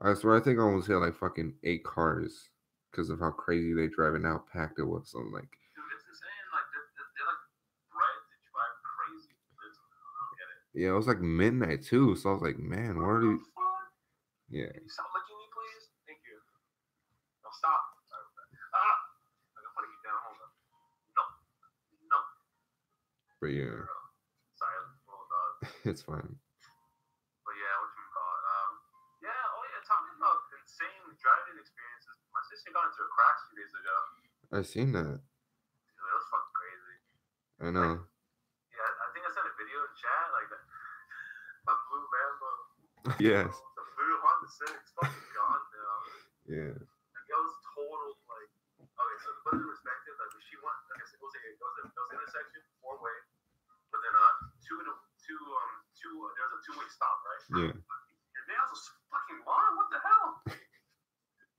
I swear, I think I almost hit like fucking 8 cars because of how crazy they drive and how packed it was. So I'm like, Dude, it's insane. Like they're like bred to drive crazy. I don't get it. yeah, it was like midnight too. So I was like, man, what are What you? the fuck? Yeah, Can you stop licking me, please? Thank you. No, stop. Sorry about that. I'm gonna put you down. Hold on. No. No. but yeah, Sorry, little dog. it's fine. But yeah, what you call it? Yeah. Oh yeah. Talking about insane driving experiences. My sister got into a crash 2 days ago. I seen that. Dude, it was fucking crazy. I know. Yeah, I think I sent a video in chat. Like my blue Lambo. Yes. The blue Honda Civic. It's fucking gone now. Yeah. Like it was total like. Okay, so to put it in perspective, like when she went, like I said, it was an intersection, 4-way, but then there was a 2-way stop, right? Yeah. Your nails was fucking long. What the hell?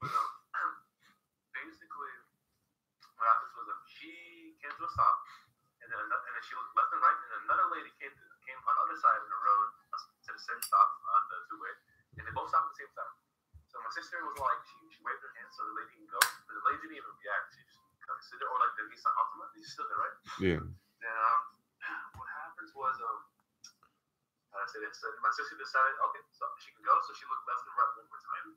But basically, what happens was she came to a stop, and then she looked left and right, and then another lady came on the other side of the road to the same stop on the 2-way, and they both stopped at the same time. So my sister was like, she waved her hand so the lady can go, but the lady didn't even react. She just kind of stood there, or like the Nissan Altima, they stood there, right? Yeah. And what happens was, my sister decided, okay, so she can go, so she looked left and right one more time,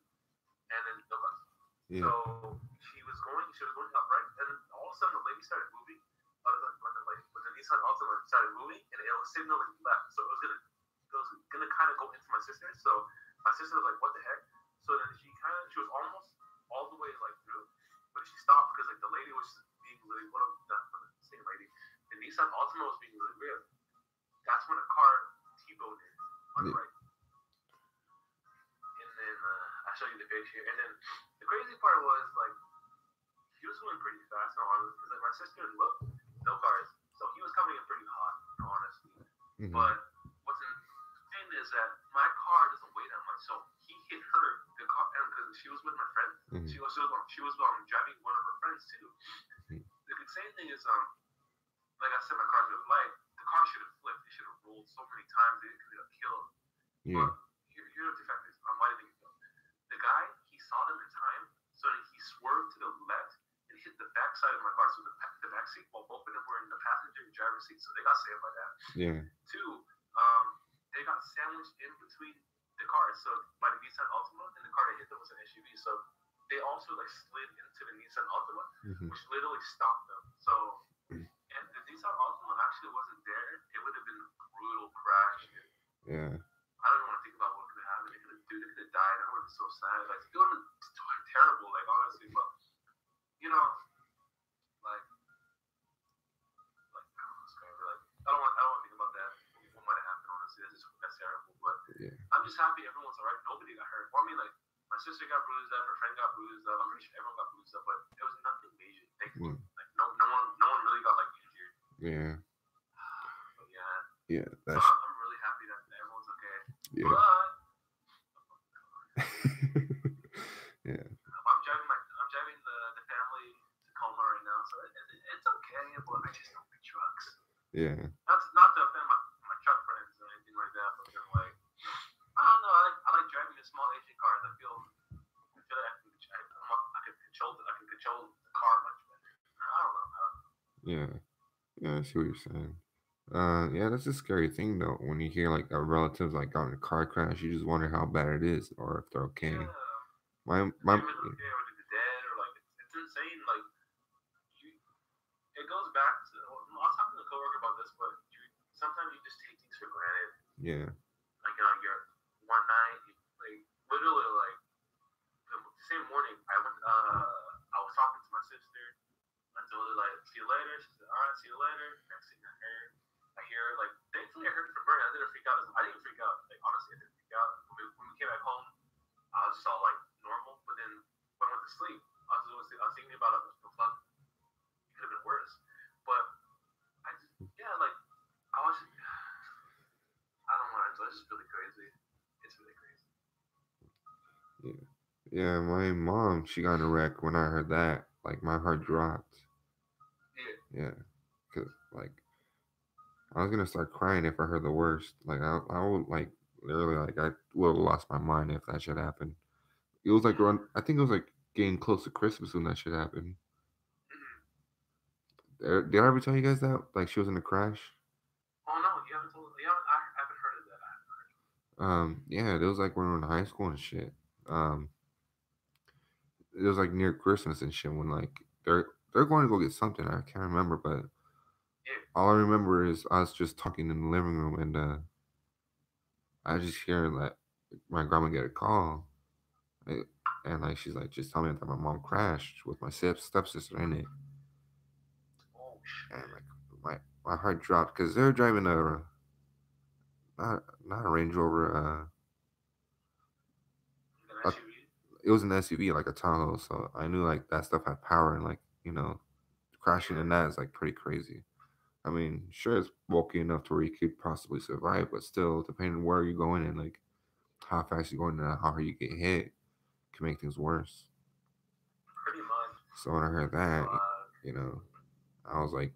and then no left. Yeah. So she was going up, right? And all of a sudden the lady started moving. But the Nissan Altima started moving, and it was signaling left. So it was gonna kind of go into my sister. So my sister was like, "What the heck?" So then she was almost all the way like through, but she stopped because like the lady was being really the same lady. The Nissan Altima was being really weird. That's when a car T-boned her on the right. And then I'll show you the picture. And then the crazy part was like he was going pretty fast, because like my sister looked no cars, so he was coming in pretty hot, honestly. Mm-hmm. But what's insane is that my car doesn't weigh that much, so he hit her the car, and because she was with my friend, Mm-hmm. she was driving one of her friends too. Mm-hmm. The insane thing is like I said, my car's really light. The car should have flipped. It should have rolled so many times that it could have killed. Yeah. But here are the factors. Why did it kill? The guy, he saw them in time, so he swerved to the left and hit the back side of my car. So the back seat, while both of them were in the passenger and driver's seat, so they got saved by that. Yeah. 2, they got sandwiched in between the cars. So by the Nissan Altima, and the car that hit them was an SUV. So they also like slid into the Nissan Altima, Mm-hmm. which literally stopped them. So and the Nissan Altima actually wasn't there, it would have been a brutal crash. Yeah. I sad. Like it would have been terrible, like honestly, but you know, like I don't know, scary. Like I don't want to think about that. What might have happened, honestly. That's terrible. But Yeah. I'm just happy everyone's alright. Nobody got hurt. Well, I mean, like my sister got bruised up, her friend got bruised up. I'm pretty sure everyone got bruised up, but it was nothing major. Thankfully, like no one really got like injured. Yeah. But yeah. Yeah. So That's I'm really happy that everyone's okay. yeah. But Yeah. I'm driving the family to Tacoma right now, so it's okay. But I just don't like trucks. Yeah. Not to offend my truck friends or anything like that, but then like I don't know. I like driving the small Asian cars. I feel like I can control the car much better. I don't know. Yeah. Yeah. I see what you're saying. Yeah, that's a scary thing though. When you hear like a relative like got in a car crash, you just wonder how bad it is or if they're okay. Yeah. My Even okay, or the dead, or like it's insane. Like you, it goes back to. I was talking to a coworker about this, but sometimes you just take things for granted. yeah. Like you're one night, like literally like the same morning, I was talking to my sister. I told her like, see you later. She said, all right, see you later. Next thing I hear like, thankfully I heard it from Bernie. I didn't freak out. I didn't freak out. Like honestly, I didn't freak out. When we came back home, I was just all like normal. But then when I went to sleep, I was thinking about it. The fuck, it could have been worse. But I just like I was. I don't know. It's just really crazy. It's really crazy. Yeah. Yeah, my mom, she got in a wreck when I heard that. Like my heart dropped. Yeah. Yeah. Cause like I was gonna start crying if I heard the worst. Like I would like literally like I would have lost my mind if that should happen. It was like around I think it was like getting close to Christmas when that should happen. Did I ever tell you guys that? Like she was in a crash? Oh no, you haven't told. I haven't heard of that. I haven't heard. Yeah, it was like when we were in high school and shit. Um it was like near Christmas and shit when like they're going to go get something. I can't remember, but Yeah. all I remember is us just talking in the living room and I just hear that my grandma get a call. Like, and like she's like, just tell me that my mom crashed with my stepsister in it. Oh And shit. like my heart dropped because they're driving a not a Range Rover. An A, SUV. it was an SUV like a Tahoe, so I knew like that stuff had power and like crashing Yeah. in that is like pretty crazy. I mean, sure it's bulky enough to where you could possibly survive, but still, depending on where you're going and like how fast you're going and how hard you get hit, can make things worse. Pretty much. So when I heard that, Fuck. you know, I was like,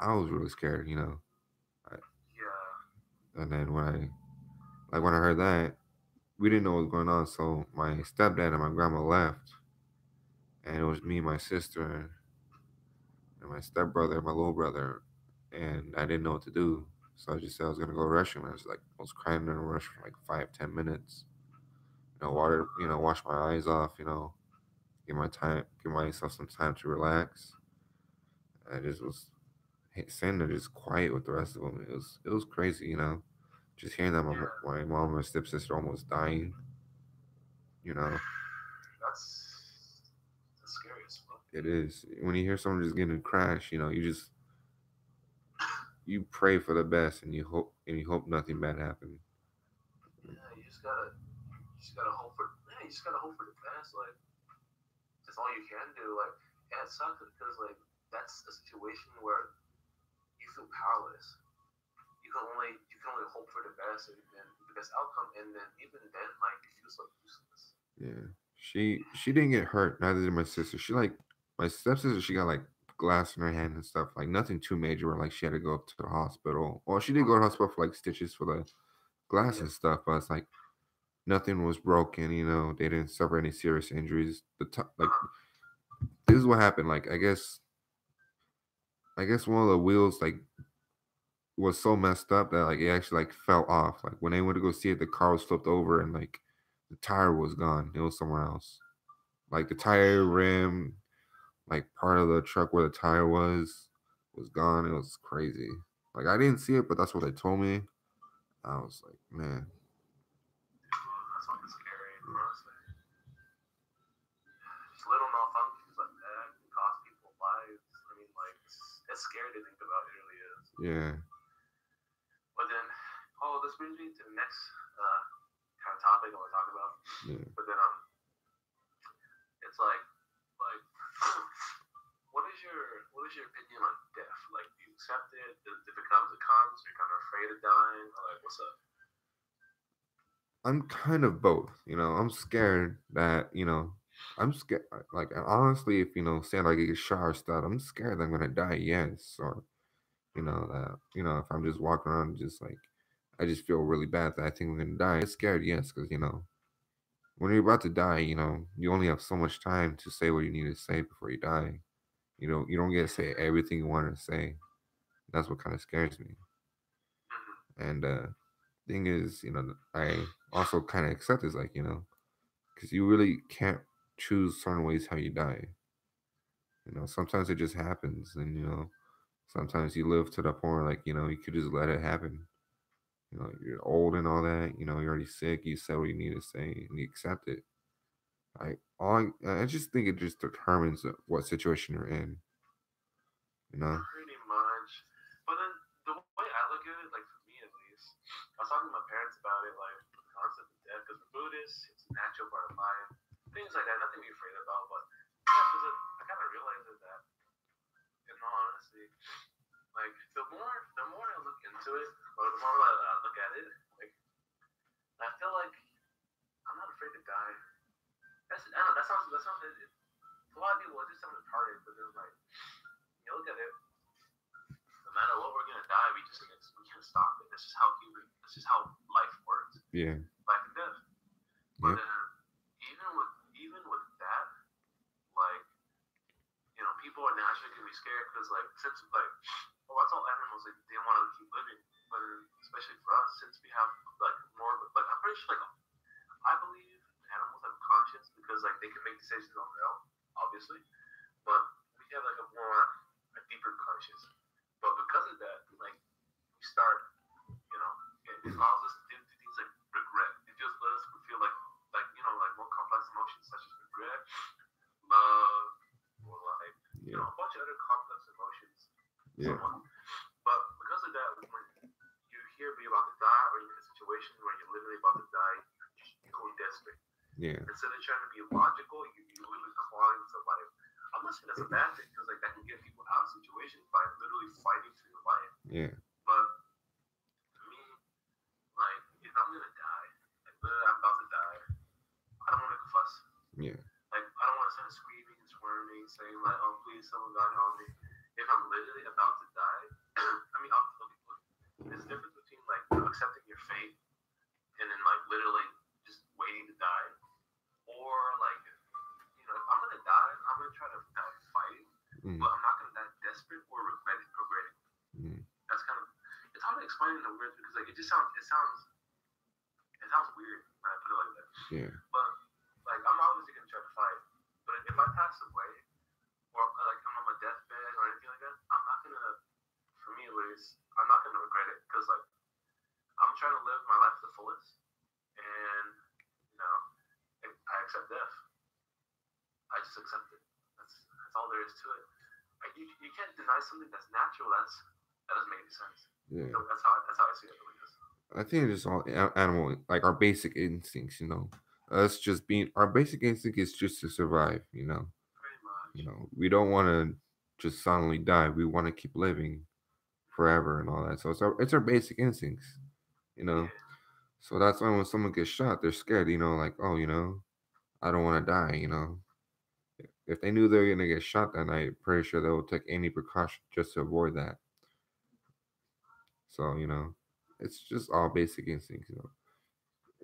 I was really scared, I, Yeah. and then when I heard that, we didn't know what was going on. So my stepdad and my grandma left, and it was me, my sister, and my stepbrother, my little brother, and I didn't know what to do. So I just said I was gonna go to the restroom. I was crying in the rush for like 5-10 minutes. Wash my eyes off. Give myself some time to relax. I just was sitting there just quiet with the rest of them. It was crazy. Just hearing that Yeah. my mom and stepsister almost dying. You know, That's scary as fuck. it is when you hear someone just getting a crash. You pray for the best and you hope nothing bad happens. Yeah. You just gotta hope for. Yeah. You just gotta hope for the best. Like that's all you can do. Like yeah, it sucks because like that's a situation where you feel powerless. You can only hope for the best and the best outcome, and then even then, like it feels so useless. Yeah, she didn't get hurt. Neither did my sister. My stepsister. She got like glass in her hand and stuff. Like nothing too major. Where like she had to go up to the hospital. Well, she did go to the hospital for like stitches for the glass Yeah. and stuff. But it's like nothing was broken. They didn't suffer any serious injuries. Like this is what happened. Like I guess one of the wheels like was so messed up that like it actually like fell off. Like when they went to go see it, the car was flipped over and like the tire was gone. It was somewhere else. Like the Oh tire shit. rim, like part of the truck where the tire was gone. It was crazy. Like I didn't see it, but that's what they told me. I was like, man, That's fucking scary. it's scary to think about. It really is. Yeah. But then, this brings me to the next kind of topic I want to talk about. Yeah. But then, it's like, what is your opinion on death? Like, do you accept it? If it comes, it comes. You're kind of afraid of dying. Or like, what's up? I'm kind of both. I'm scared that, I'm scared. Like, honestly, if, say like I get shot or stuff, I'm scared that I'm going to die, yes. Or, that, if I'm just walking around, just like, I just feel really bad that I think I'm going to die. I get scared, yes, because, when you're about to die, you only have so much time to say what you need to say before you die. You don't get to say everything you want to say. That's what kind of scares me. Mm-hmm. And thing is, I also kind of accept this, like, because you really can't choose certain ways how you die. Sometimes it just happens, and sometimes you live to the point where, like, you could just let it happen. You're old and all that. You're already sick. You said what you need to say, and you accept it. I just think it just determines what situation you're in. You know. Pretty much. But then the way I look at it, like for me at least, I was talking to my parents about it, like the concept of death, because we're Buddhists, it's a natural part of life, things like that, nothing to be afraid about. But yeah, because I kind of realized that, in all honesty, like the more I look into it, or the more I look at it, like I feel like I'm not afraid to die. I know that sounds. To a lot of people, it just sounds retarded, but then like you look at it, no matter what we're gonna die, we can't stop it. This is how life works. Yeah. Life and death. But then even with that, like people are naturally gonna be scared because like since like that's all animals like they want to keep living. But especially for us, since we have like more like I'm pretty sure like I believe animals have conscience because like they can make decisions on their own, obviously. But we have like a deeper conscience. But because of that, like we start, it allows us to do things like regret. It just let us feel like like more complex emotions such as regret, love, or like a bunch of other complex emotions. Yeah. But because of that, when you hear me about to die, or you're in a situation where you're literally about to die, you go desperate. Yeah. Instead of trying to be logical, you literally clawing to life. I'm not saying that's a bad thing because like that can get people out of situations by literally fighting for your life. Yeah. But to me, like if I'm gonna die, like literally I'm about to die, I don't want to make a fuss. Yeah. Like I don't want to start screaming and squirming, saying like, "Oh please, someone God help me." If I'm literally about to die, I mean, look, there's a difference between like accepting your fate and then like literally just waiting to die, or like if I'm gonna die, I'm gonna try to die fighting, but I'm not gonna die desperate or regretting. That's kind of it's hard to explain in the words because like it sounds weird when I put it like that. Yeah. But like I'm obviously gonna try to fight, but if I pass away or like I'm on my deathbed or anything like that, I'm not gonna, for me at least, I'm not gonna regret it because like I'm trying to live my life to the fullest, and I accept death. I just accept it. That's all there is to it. Like, you can't deny something that's natural. That doesn't make any sense. Yeah. So that's how I see it. I think it's just all animal, like our basic instincts. Us just being our basic instinct is just to survive. Pretty much. We don't want to just suddenly die. We want to keep living forever and all that. So it's our basic instincts. Yeah. So that's why when someone gets shot, they're scared. Like, oh, I don't want to die. If they knew they were gonna get shot that night, pretty sure they would take any precaution just to avoid that. So it's just all basic instincts.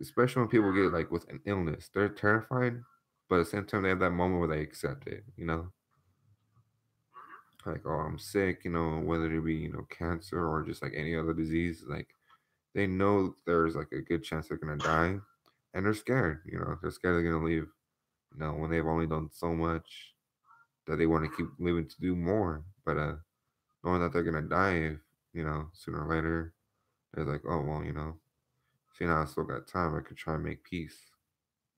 Especially when people get like with an illness, they're terrified, but at the same time they have that moment where they accept it. Like, oh, I'm sick. Whether it be cancer or just like any other disease, like they know there's like a good chance they're gonna die, and they're scared. They're scared they're gonna leave. When they've only done so much that they want to keep living to do more, but knowing that they're gonna die, if, sooner or later, they're like, oh well, see now I still got time. I could try and make peace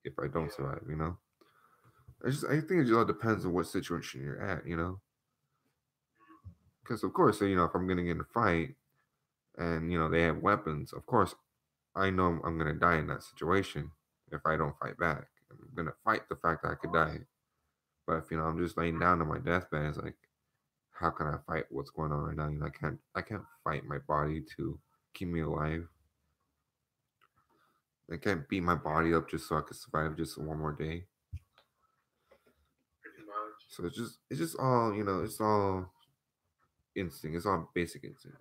if I don't survive. I think it just all depends on what situation you're at. Because of course, if I'm gonna get in a fight and they have weapons, of course I know I'm gonna die in that situation if I don't fight back. I'm gonna fight the fact that I could die. But if I'm just laying down on my deathbed, it's like, how can I fight what's going on right now? I can't fight my body to keep me alive. I can't beat my body up just so I can survive just one more day. Pretty much. So it's just all it's all instinct. It's all basic instinct.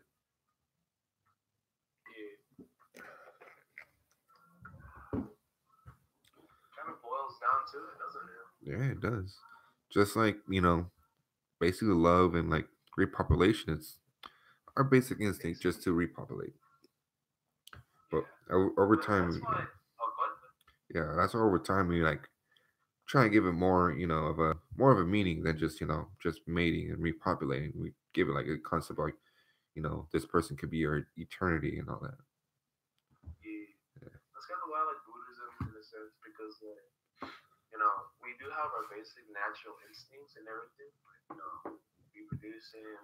Yeah. Kind of boils down to it, doesn't it? Yeah, it does. Just like basically love and like repopulation. It's our basic instinct just to repopulate. But Yeah. over But time, that's why. Oh, what? yeah, that's why over time we like try and give it more, of a meaning than just mating and repopulating. We give it like a concept like, this person could be your eternity and all that. Yeah. Yeah. That's kind of why I like Buddhism in a sense because, we do have our basic natural instincts and everything, reproducing,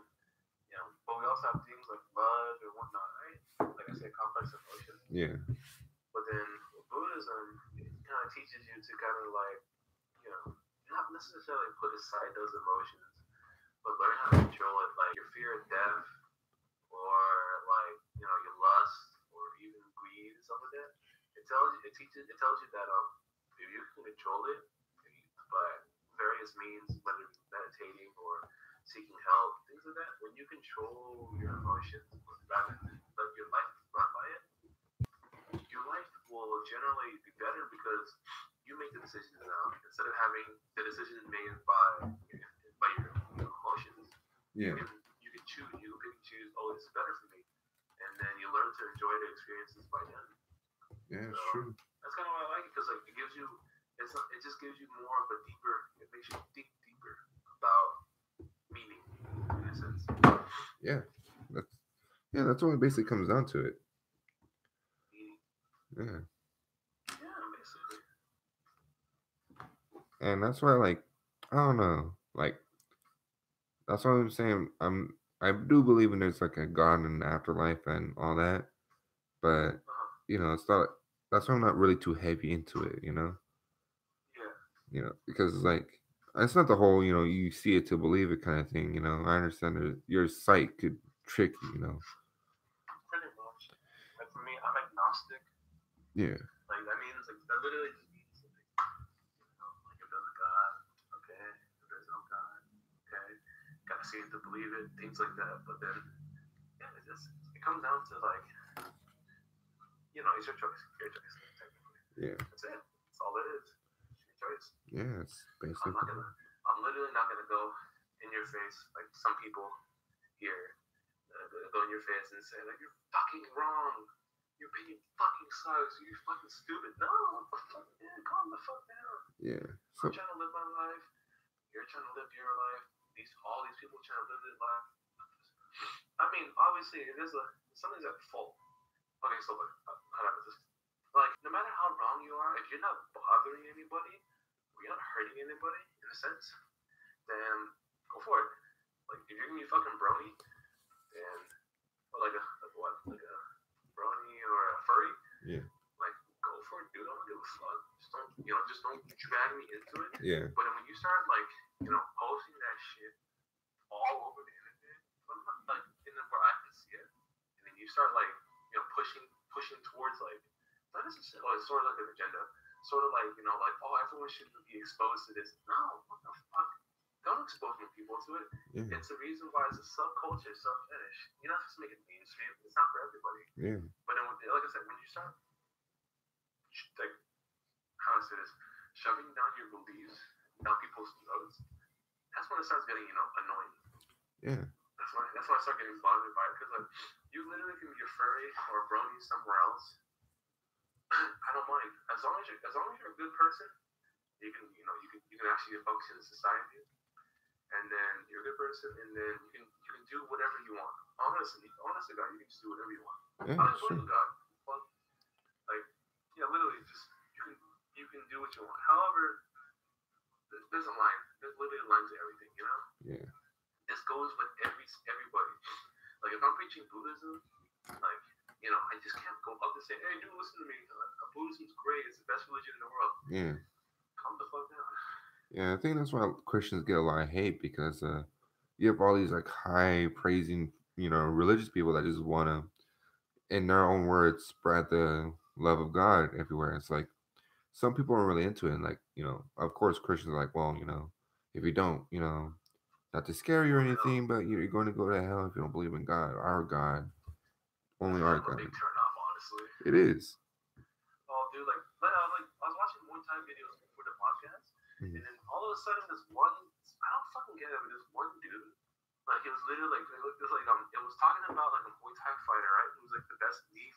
but we also have things like love and whatnot, right? Like I said, complex emotions. Yeah. But then with Buddhism, it kind of teaches you to kind of like, not necessarily put aside those emotions, but learn how to control it, like your fear of death, or like your lust, or even greed and stuff like that. It tells you that if you can control it by various means, whether it's meditating or seeking help, things like that. When you control your emotions, rather than let your life run by it, your life will generally be better because you make the decisions now instead of having the decisions made by your emotions. You Yeah. can you can choose. You can pick and choose. Oh, this is better for me, and then you learn to enjoy the experiences by then. Yeah, So it's true. that's kind of why I like it because like it gives you. It just gives you more of a deeper. It makes you think deeper about meaning in a sense. Yeah. That's that's what it basically comes down to it. Meaning, Yeah. yeah, basically. And that's why like I don't know. Like that's what I'm saying. I do believe in there's like a God and an afterlife and all that. But it's not that's why I'm not really too heavy into it. Yeah, Because like it's not the whole you see it to believe it kind of thing. I understand that your sight could trick you. pretty much. Like for me, I'm agnostic. Yeah. Like that means like that literally just means like if there's a God, okay. If there's no God, okay. Gotta see it to believe it, things like that. But then yeah, it comes down to like it's your choice. Your choice, technically. Yeah. That's it. That's all it is. It's your choice. Yeah, it's I'm not basically. gonna. I'm literally not gonna go in your face like some people here. Go in your face and say like you're fucking wrong. Your opinion fucking sucks. You're fucking stupid. No, what the fuck, man? Calm the fuck down. Yeah. I'm So trying to live my life. You're trying to live your life. All these people trying to live their life. I mean, obviously, it is something's at fault. Okay, so like, how about this? Like, no matter how wrong you are, if you're not bothering anybody, or you're not hurting anybody, in a sense, then go for it. Like, if you're gonna be fucking brony, then or like a what, like a brony or a furry, yeah. like go for it, dude. I don't give a fuck. Just don't drag me into it. Yeah. But when you start like, posting that shit all over the internet, like in the, where I can see it, and then you start like, pushing towards like, not necessarily, it's sort of like an agenda, sort of like, like, oh, everyone should be exposed to this. No, what the fuck? Don't expose more people to it. Yeah. It's the reason why it's a subculture, sub-fetish. You're not supposed to make it mainstream. It's not for everybody. Yeah. But then, like I said, when you start, like, how to say this, shoving down your beliefs down people's throats, that's when it starts getting, annoying. Yeah. That's when I start getting bothered by it because like you literally can be a furry or a brony somewhere else. I don't mind as long as you're a good person. You can actually function in society, and then you're a good person, and then you can do whatever you want. Honestly, God, you can just do whatever you want. Yeah. I don't believe in God. Well, like literally, just you can do what you want. However, there's a line. There's literally a line to everything, Yeah. this goes with everybody. Like if I'm preaching Buddhism, like I just can't go up and say, "Hey, dude, listen to me. Buddhism's great. It's the best religion in the world." Yeah. Calm the fuck down. Yeah, I think that's why Christians get a lot of hate because you have all these like high praising, religious people that just want to, in their own words, spread the love of God everywhere. It's like some people are really into it. And like, of course, Christians are like, well, if you don't, not to scare you or anything, but you're going to go to hell if you don't believe in God, our God, only our God. A big turn off, honestly. It is. Oh, dude, like I was watching one time videos for the podcast, and then all of a sudden, this one, I don't fucking get it, but this one dude, like, it was literally like, it was talking about like a Muay Thai fighter, right? Who was like the best knee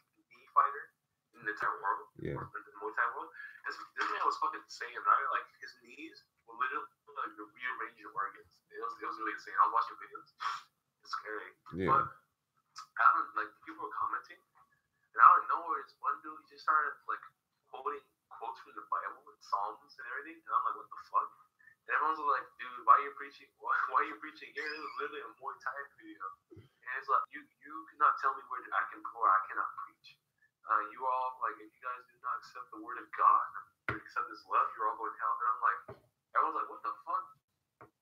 fighter in the entire world. Yeah. In the Muay Thai world. This man was fucking saying, right? Like, his knees were literally like rearrange your organs. It was really insane. I was watching videos. It's scary. Yeah. But like people were commenting, and out of nowhere, this one dude he just started like quoting quotes from the Bible and Psalms and everything, and I'm like, what the fuck? And everyone's like, dude, why are you preaching? Why are you preaching here? This is literally a Muay Thai video, and it's like you cannot tell me where I can go or I cannot preach. You all like, if you guys do not accept the word of God, accept His love, you're all going to hell. And I'm like, everyone's like, what the fuck?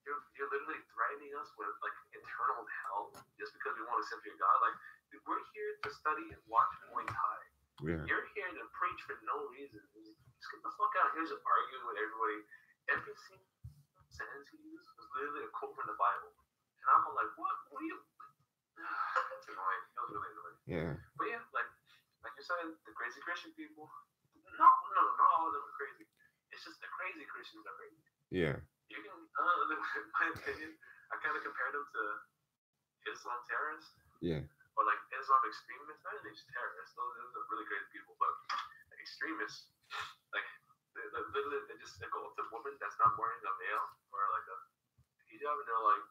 You're literally threatening us with like eternal hell just because we want to accept your God. Like, dude, we're here to study and watch Muay Thai. Yeah. You're here to preach for no reason. Just get the fuck out here, just arguing with everybody. Every single sentence he used was literally a quote from the Bible, and I'm like, what? What are you? It's annoying. It was really annoying. Yeah. But yeah, like you're saying, the crazy Christian people. No, not all of them are crazy. It's just the crazy Christians are crazy. Yeah. You can, in my opinion, I kind of compare them to Islam terrorists. Yeah. Or like Islam extremists. Not even terrorists. Those are really crazy people, but extremists, like literally they just go up to a woman that's not wearing a veil or like a hijab, and they're like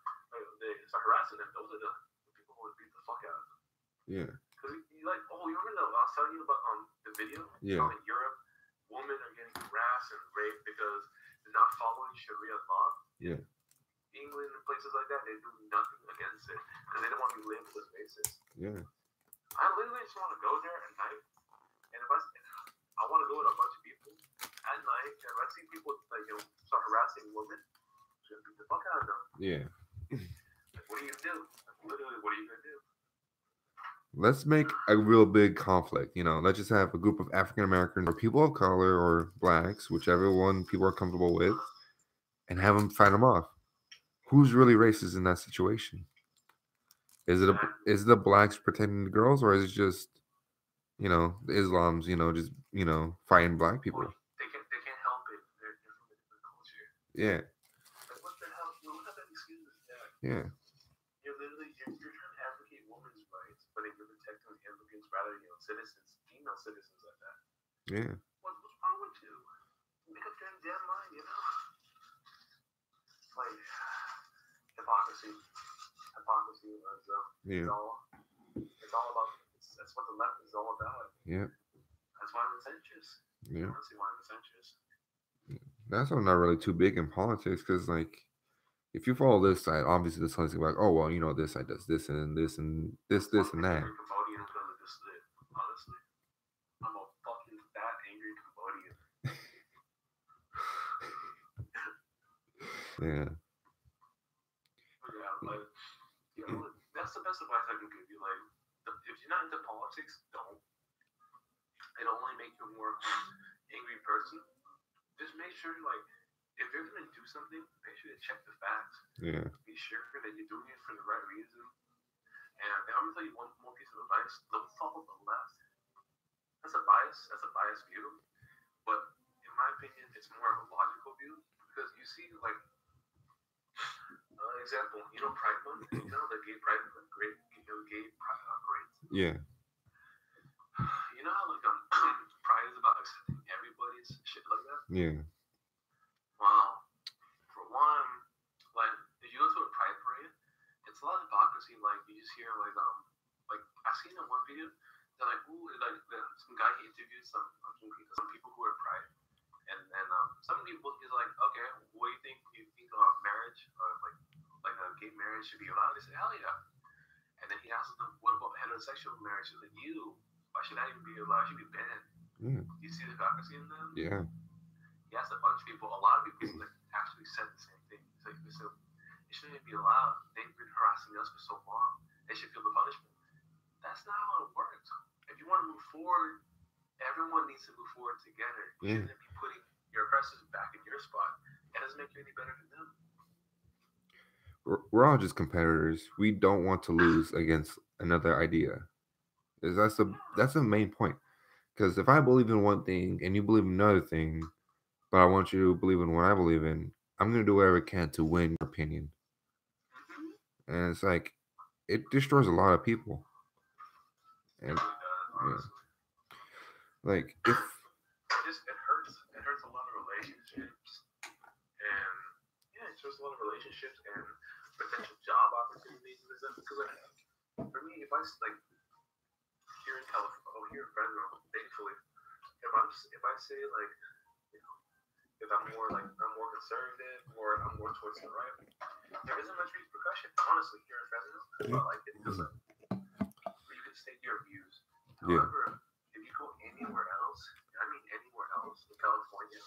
they start harassing them. Those are the people who would beat the fuck out of them. Yeah. Because you like, oh, you remember I was telling you about the video? Yeah. How in Europe, women are getting harassed and raped because they're not following Sharia law. Yeah. England and places like that, they do nothing against it because they don't want to be labeled as racist. Yeah. I literally just want to go there at night, and if I want to go with a bunch of people at night, and if I see people like start harassing women, I'm gonna beat the fuck out of them. Yeah. Like, what do you do? Like, literally, what are you gonna do? Let's make a real big conflict. Let's just have a group of African Americans or people of color or blacks, whichever one people are comfortable with, and have them fight them off. Who's really racist in that situation? Is it the blacks protecting the girls, or is it just the Islams just fighting black people? Well, they can't help it. They're from a different culture. Yeah. Like, what the hell? What kind of excuse is that? Yeah. You're trying to advocate women's rights, but you're protecting immigrants rather than citizens, female citizens like that. Yeah. What's wrong with you? Make up your damn mind, Like hypocrisy. Hypocrisy is yeah. It's all about. That's what the left is all about. Yeah. That's why I'm in centrist. Yeah. Honestly, why I'm in centrist. That's not really too big in politics because, like, if you follow this side, obviously the side's like, oh well, this side does this and this and this and that. Cambodian because of this shit. Honestly, I'm a fucking fat, angry Cambodian. Yeah. Yeah, like, that's the best advice I can give you. Like, if you're not into politics, don't. It'll only make you a more angry person. Just make sure, like, if you're gonna do something, make sure you check the facts. Yeah. Be sure that you're doing it for the right reason. And I'm gonna tell you one more piece of advice: don't follow the left. That's a biased view. But in my opinion, it's more of a logical view because you see, like, example, Pride Month. The gay Pride, gay parades. Yeah. You know how like Pride is about accepting everybody's shit like that. Yeah. Wow. For one, like if you go to a Pride parade, it's a lot of hypocrisy. Like you just hear like I've seen in one video, they're like, ooh, like some guy he interviewed some people who are Pride, and some people he's like, okay, what do you think about marriage or like like a gay marriage should be allowed? They say, hell yeah. And then he asks them, what about heterosexual marriage? He's like, why should that even be allowed? It should be banned. Mm. You see the hypocrisy in them? Yeah. He asked a bunch of people. A lot of people that actually said the same thing. It's like, listen, it shouldn't be allowed. They've been harassing us for so long. They should feel the punishment. That's not how it works. If you want to move forward, everyone needs to move forward together. You shouldn't be putting your oppressors back in your spot. That doesn't make you any better than them. We're all just competitors. We don't want to lose against another idea. That's the main point. Because if I believe in one thing and you believe in another thing, but I want you to believe in what I believe in, I'm gonna do whatever I can to win your opinion. And it's like it destroys a lot of people. And It really does, honestly. like if It hurts. It hurts a lot of relationships. And yeah, it hurts a lot of relationships and potential job opportunities and stuff. Because like for me, if I like here in California, here in Fresno, thankfully, if I say like, you know, if I'm more conservative or I'm more towards the right, there isn't much repercussion, honestly, here in Fresno. I like it because you can state your views. Yeah. However, if you go anywhere else, I mean anywhere else in California,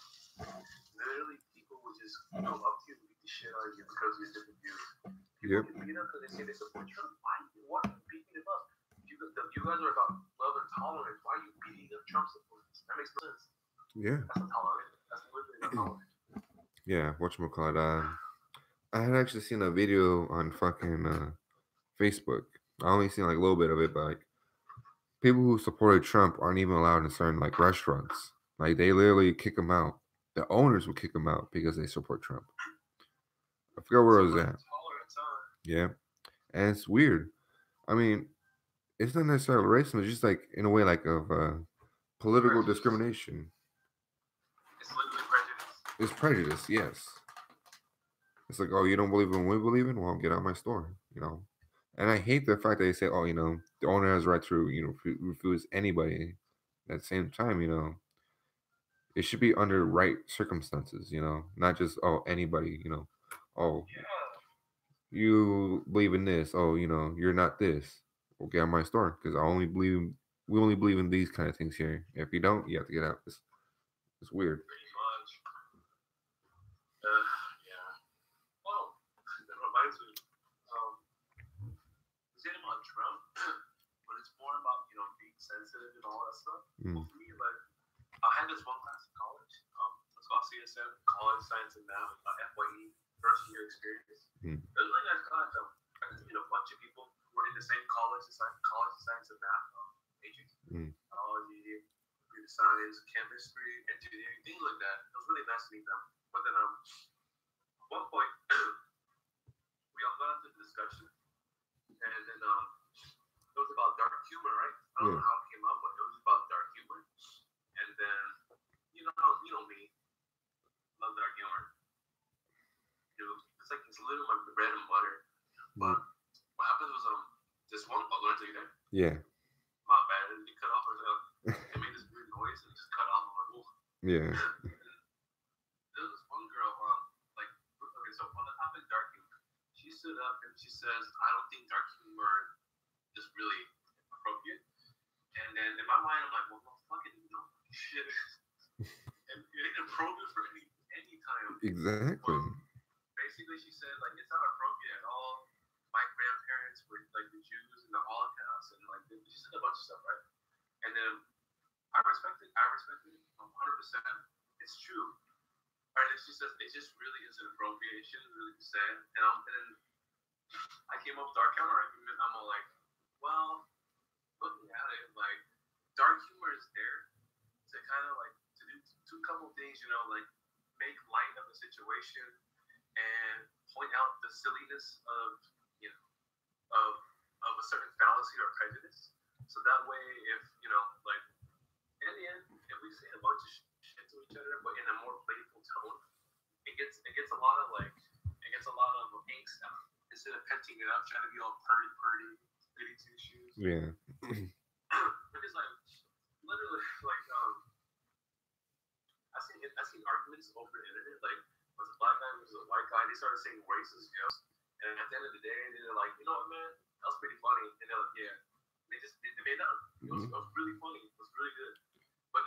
literally people will just go up to you and beat the shit out of you because of your different views. People get beat up because they say they support Trump. Why are you beating them up? You guys are about love and tolerance. Why are you beating up Trump supporters? That makes no sense. Yeah. That's not tolerant. That's literally not tolerant. Yeah, whatchamacallit, I had actually seen a video on fucking Facebook. I only seen like a little bit of it, but like people who supported Trump aren't even allowed in certain like restaurants. Like they literally kick them out. The owners will kick them out because they support Trump. I forgot where it was at. Tolerance, huh? Yeah, and it's weird. I mean, it's not necessarily racism. It's just like in a way like of political discrimination. It's literally prejudice. It's prejudice. Yes. It's like, oh, you don't believe in what we believe in? Well, get out of my store. And I hate the fact that they say, oh, the owner has the right to refuse anybody. At the same time, it should be under right circumstances. Not just anybody. Oh, Yeah. you believe in this. Oh, you're not this. Well, get out of my store because we only believe in these kind of things here. If you don't, you have to get out. It's weird. Pretty much. Yeah. Well, that reminds me. Saying about Trump, but it's more about being sensitive and all that stuff. Mm. Well, for me, like I had this one class in college. It's called CSM, College Science and Math, FYE, first year experience. Mm. It was really nice class. I got to meet a bunch of people who were in the same college of Science and Math, majors, biology, computer science, chemistry, engineering, things like that. It was really nice to meet them. But then at one point, we all got into the discussion. And then it was about dark humor, right? I don't know how it came up, but it was about dark humor. And then you know me, love dark humor. It's like it's literally my bread and butter. But what happened was this one Learn to there. Yeah. My bad. It cut off herself. It made this weird noise and it just cut off. I'm like, oh. Yeah. There was this one girl okay, so on the topic dark humor, she stood up and she says, I don't think dark humor is really appropriate. And then in my mind, I'm like, well, fucking no shit. And it ain't appropriate for any time. Exactly. Basically, she said, like, it's not appropriate at all. My grandparents were, like, the Jews in the Holocaust, and, like, she said a bunch of stuff, right? And then I respect it 100%. It's true. And she says, it just really isn't appropriate. It shouldn't really be said. And then I came up with our counter argument. I'm all like, well, looking at it, like, dark humor is there to kind of, like, to do a couple things, like, make light of the situation and point out the silliness of a certain fallacy or prejudice. So that way, if like in the end, if we say a bunch of shit to each other, but in a more playful tone, it gets a lot of angst out instead of penting it up, trying to be all purdy, goody two shoes. Yeah. Because like literally, like I seen arguments over the internet, like was a black guy, was a white guy, they started saying racist jokes, And at the end of the day, they're like, you know what, man, that was pretty funny. And they're like, yeah, they made up. It was really funny. It was really good. But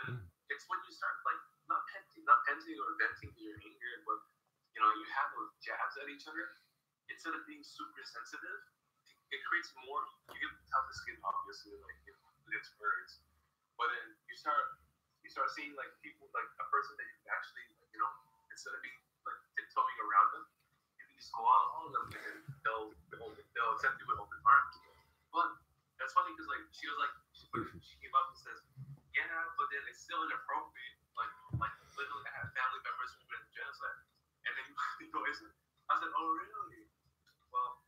it's when you start like not venting or venting your anger, but you know, you have those jabs at each other instead of being super sensitive. It creates more. You get tougher skin, obviously, like against words. But then you start seeing like people like a person that you can actually like, you know, instead of being like tiptoeing around them, you can just go on them and then they'll accept you with open arms. But that's funny because like she came up and says, yeah, but then it's still inappropriate. Like literally, I have family members who've been genocide, and then you know, I said, oh really? Well,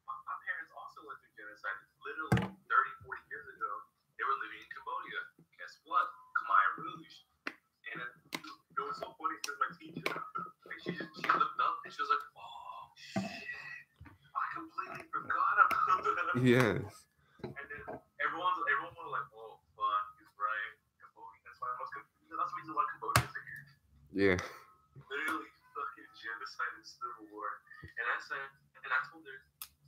my parents also went through genocide. Literally 30, 40 years ago, they were living in Cambodia. Guess what? Khmer Rouge. And it was so funny because my teacher, like, she looked up and she was like, oh shit, I completely forgot about that. Yes. And then everyone was like, oh fuck, he's right. Cambodia. That's the reason why Cambodia is here. Yeah. Literally fucking genocide and civil war. And I told her,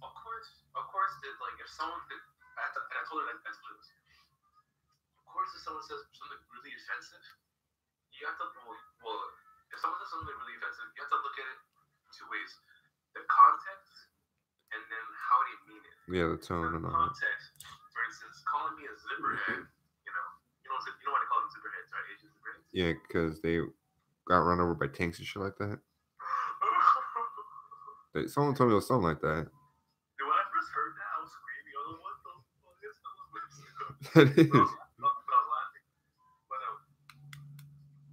of course, that like if someone did, and I told her this. Of course, if someone says something really offensive, you have to well, if someone says something really offensive, you have to look at it two ways: the context, and then how they mean it. Yeah, the tone and all that. Context, for instance, calling me a zipperhead, you know why they call them zipperheads, right? Asian zipperheads. Yeah, because they got run over by tanks and shit like that. Someone told me it was something like that. Dude, when I first heard that, I was screaming. I was like, what the fuck is That is. but I was laughing. But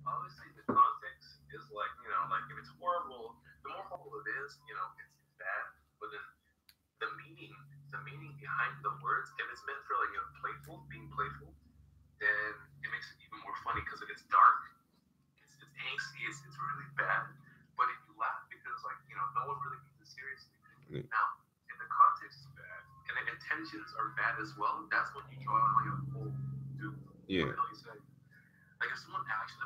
obviously, the context is like, you know, like if it's horrible, the more horrible it is, you know, it's bad. But then the meaning behind the words, if it's meant for like, you know, being playful, then it makes it even more funny because it gets dark. It's angsty. It's really bad. But if you laugh because like, you know, no one really means it seriously. Now, if the context is bad and the intentions are bad as well, that's when you draw on like a whole dude. Yeah. What the hell you say? Like if someone actually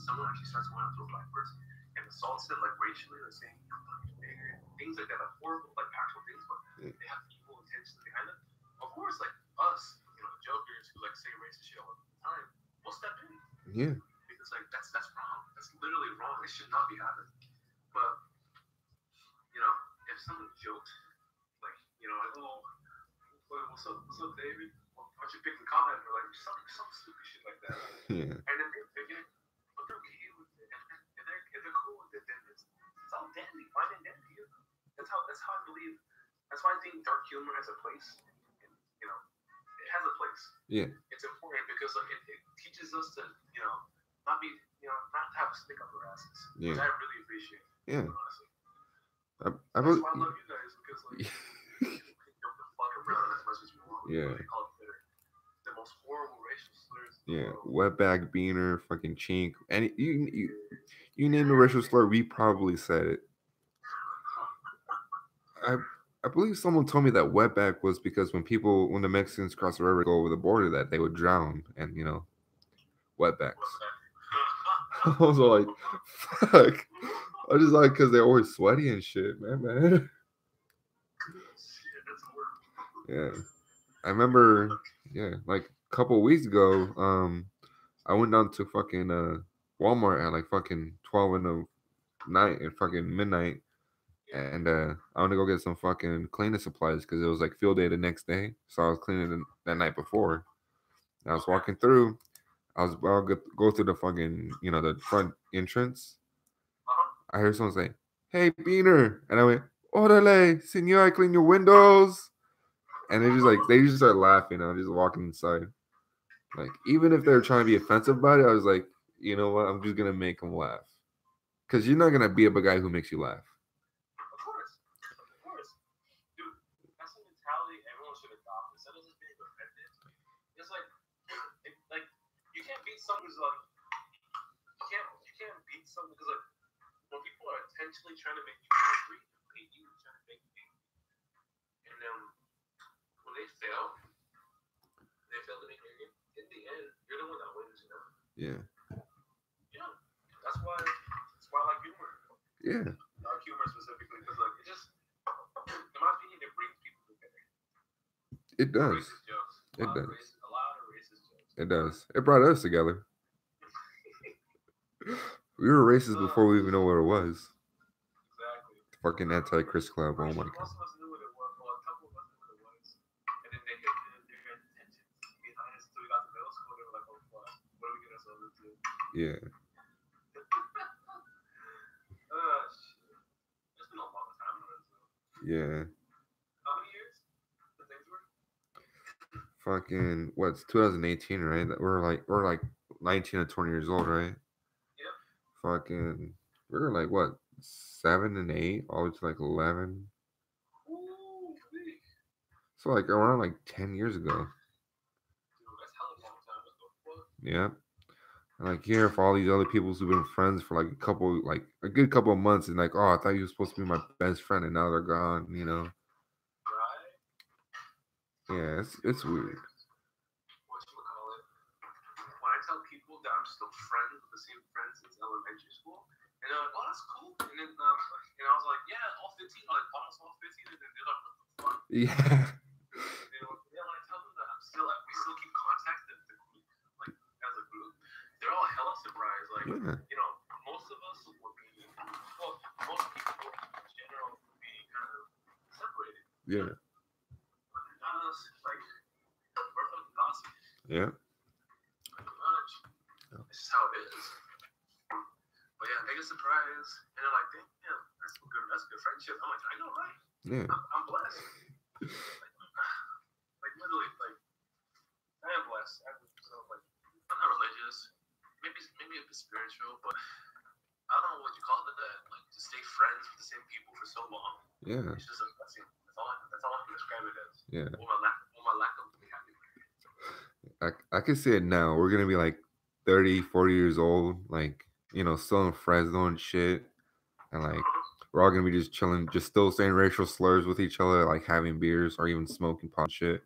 someone actually starts going up to a black person and assaults them like racially or saying things like that, like horrible, like actual things, but they have evil intentions behind them. Of course, like us, you know, jokers who like say racist shit all the time, we'll step in. Yeah. Because like that's wrong. That's literally wrong. It should not be happening. But you know, if someone jokes, like, you know, like, oh, what's up, David? Why don't you pick the comment? Or like some stupid shit like that. Yeah. And then if they're okay with it, if they're cool with it, then it's all dandy, fine and dandy. That's how I believe. That's why I think dark humor has a place. And, you know, it has a place. Yeah. It's important because like it teaches us to, you know, not to have a stick up our asses. Yeah. Which I really appreciate. Yeah. Honestly. That's why I love you guys, because like you can joke the fuck around as much as you want. Yeah. They call it Twitter. The most horrible racial slurs. Yeah. Wetback, beaner, fucking chink. And you name the racial slur, we probably said it. I believe someone told me that wetback was because when the Mexicans cross the river to go over the border, that they would drown, and you know, wetbacks. I was like, fuck. I just like because they're always sweaty and shit, man. Yeah, I remember. Yeah, like a couple weeks ago, I went down to fucking Walmart at like fucking 12 in the night and fucking midnight. And I want to go get some fucking cleaning supplies because it was like field day the next day. So I was cleaning that night before. And I was walking through. I'll go through the fucking, you know, the front entrance. I heard someone say, "Hey, Beaner," and I went, "Orale, senor, I clean your windows." And they just start laughing. I was just walking inside. Like, even if they're trying to be offensive about it, I was like, you know what? I'm just gonna make them laugh. Because you're not gonna beat up a guy who makes you laugh. Someone who's like, you can't beat someone because like when people are intentionally trying to make you angry, you trying to make you angry, and when they fail to make you angry. In the end, you're the one that wins, you know. Yeah. Yeah. That's why I like humor. Yeah. Dark humor specifically because like it just It does. Racist jokes. It does. A lot of racist jokes. It does. It brought us together. We were racist before we even know what it was. Exactly. Fucking anti-Chris Club. Oh my Most god. of us knew what it was. Well, a couple of us knew what it was. And then they got detention behind us until we got to middle school. They were like, oh, fuck. What are we getting ourselves into? Yeah. Shit. It's been a long time now. Yeah. How many years? The things were? Fucking what's 2018, right? We're like 19 or 20 years old, right? Yep. Fucking we were like what 7 and 8, all the way to like 11. Ooh, wee. So like around like 10 years ago. Dude, that's hella long time. What the fuck? Yeah. And like here for all these other people who've been friends for like a good couple of months, and like, oh, I thought you were supposed to be my best friend, and now they're gone. You know. Right? Yeah, it's weird. Whatchamacallit? When I tell people that I'm still friends with the same friends since elementary school, and they're like, oh, that's cool. And then I was like, yeah, all 15. I'm like, oh, it's all 15. And then they're like, what the fuck? Yeah. And when I tell them that we still keep contact, the group, like, as a group, they're all hella surprised. Like, Yeah. you know, most of us would be, well, most people in general would be kind of separated. Yeah. But not us, like, we're fucking awesome. Yeah. Pretty much. It's just how it is. But yeah, they get surprised, and they're like, damn, that's a good friendship. I'm like, I know, right? Yeah. I'm blessed. Like literally, like I am blessed. I'm not religious. Maybe a bit spiritual, but I don't know what you call it. That like to stay friends with the same people for so long. Yeah. It's just a blessing. That's all I can describe it as. Yeah. All my lack of being happy. I can say it now. We're gonna be like 30, 40 years old, like, you know, still in Fresno and shit. And like we're all gonna be just chilling, just still saying racial slurs with each other, like having beers or even smoking pot and shit.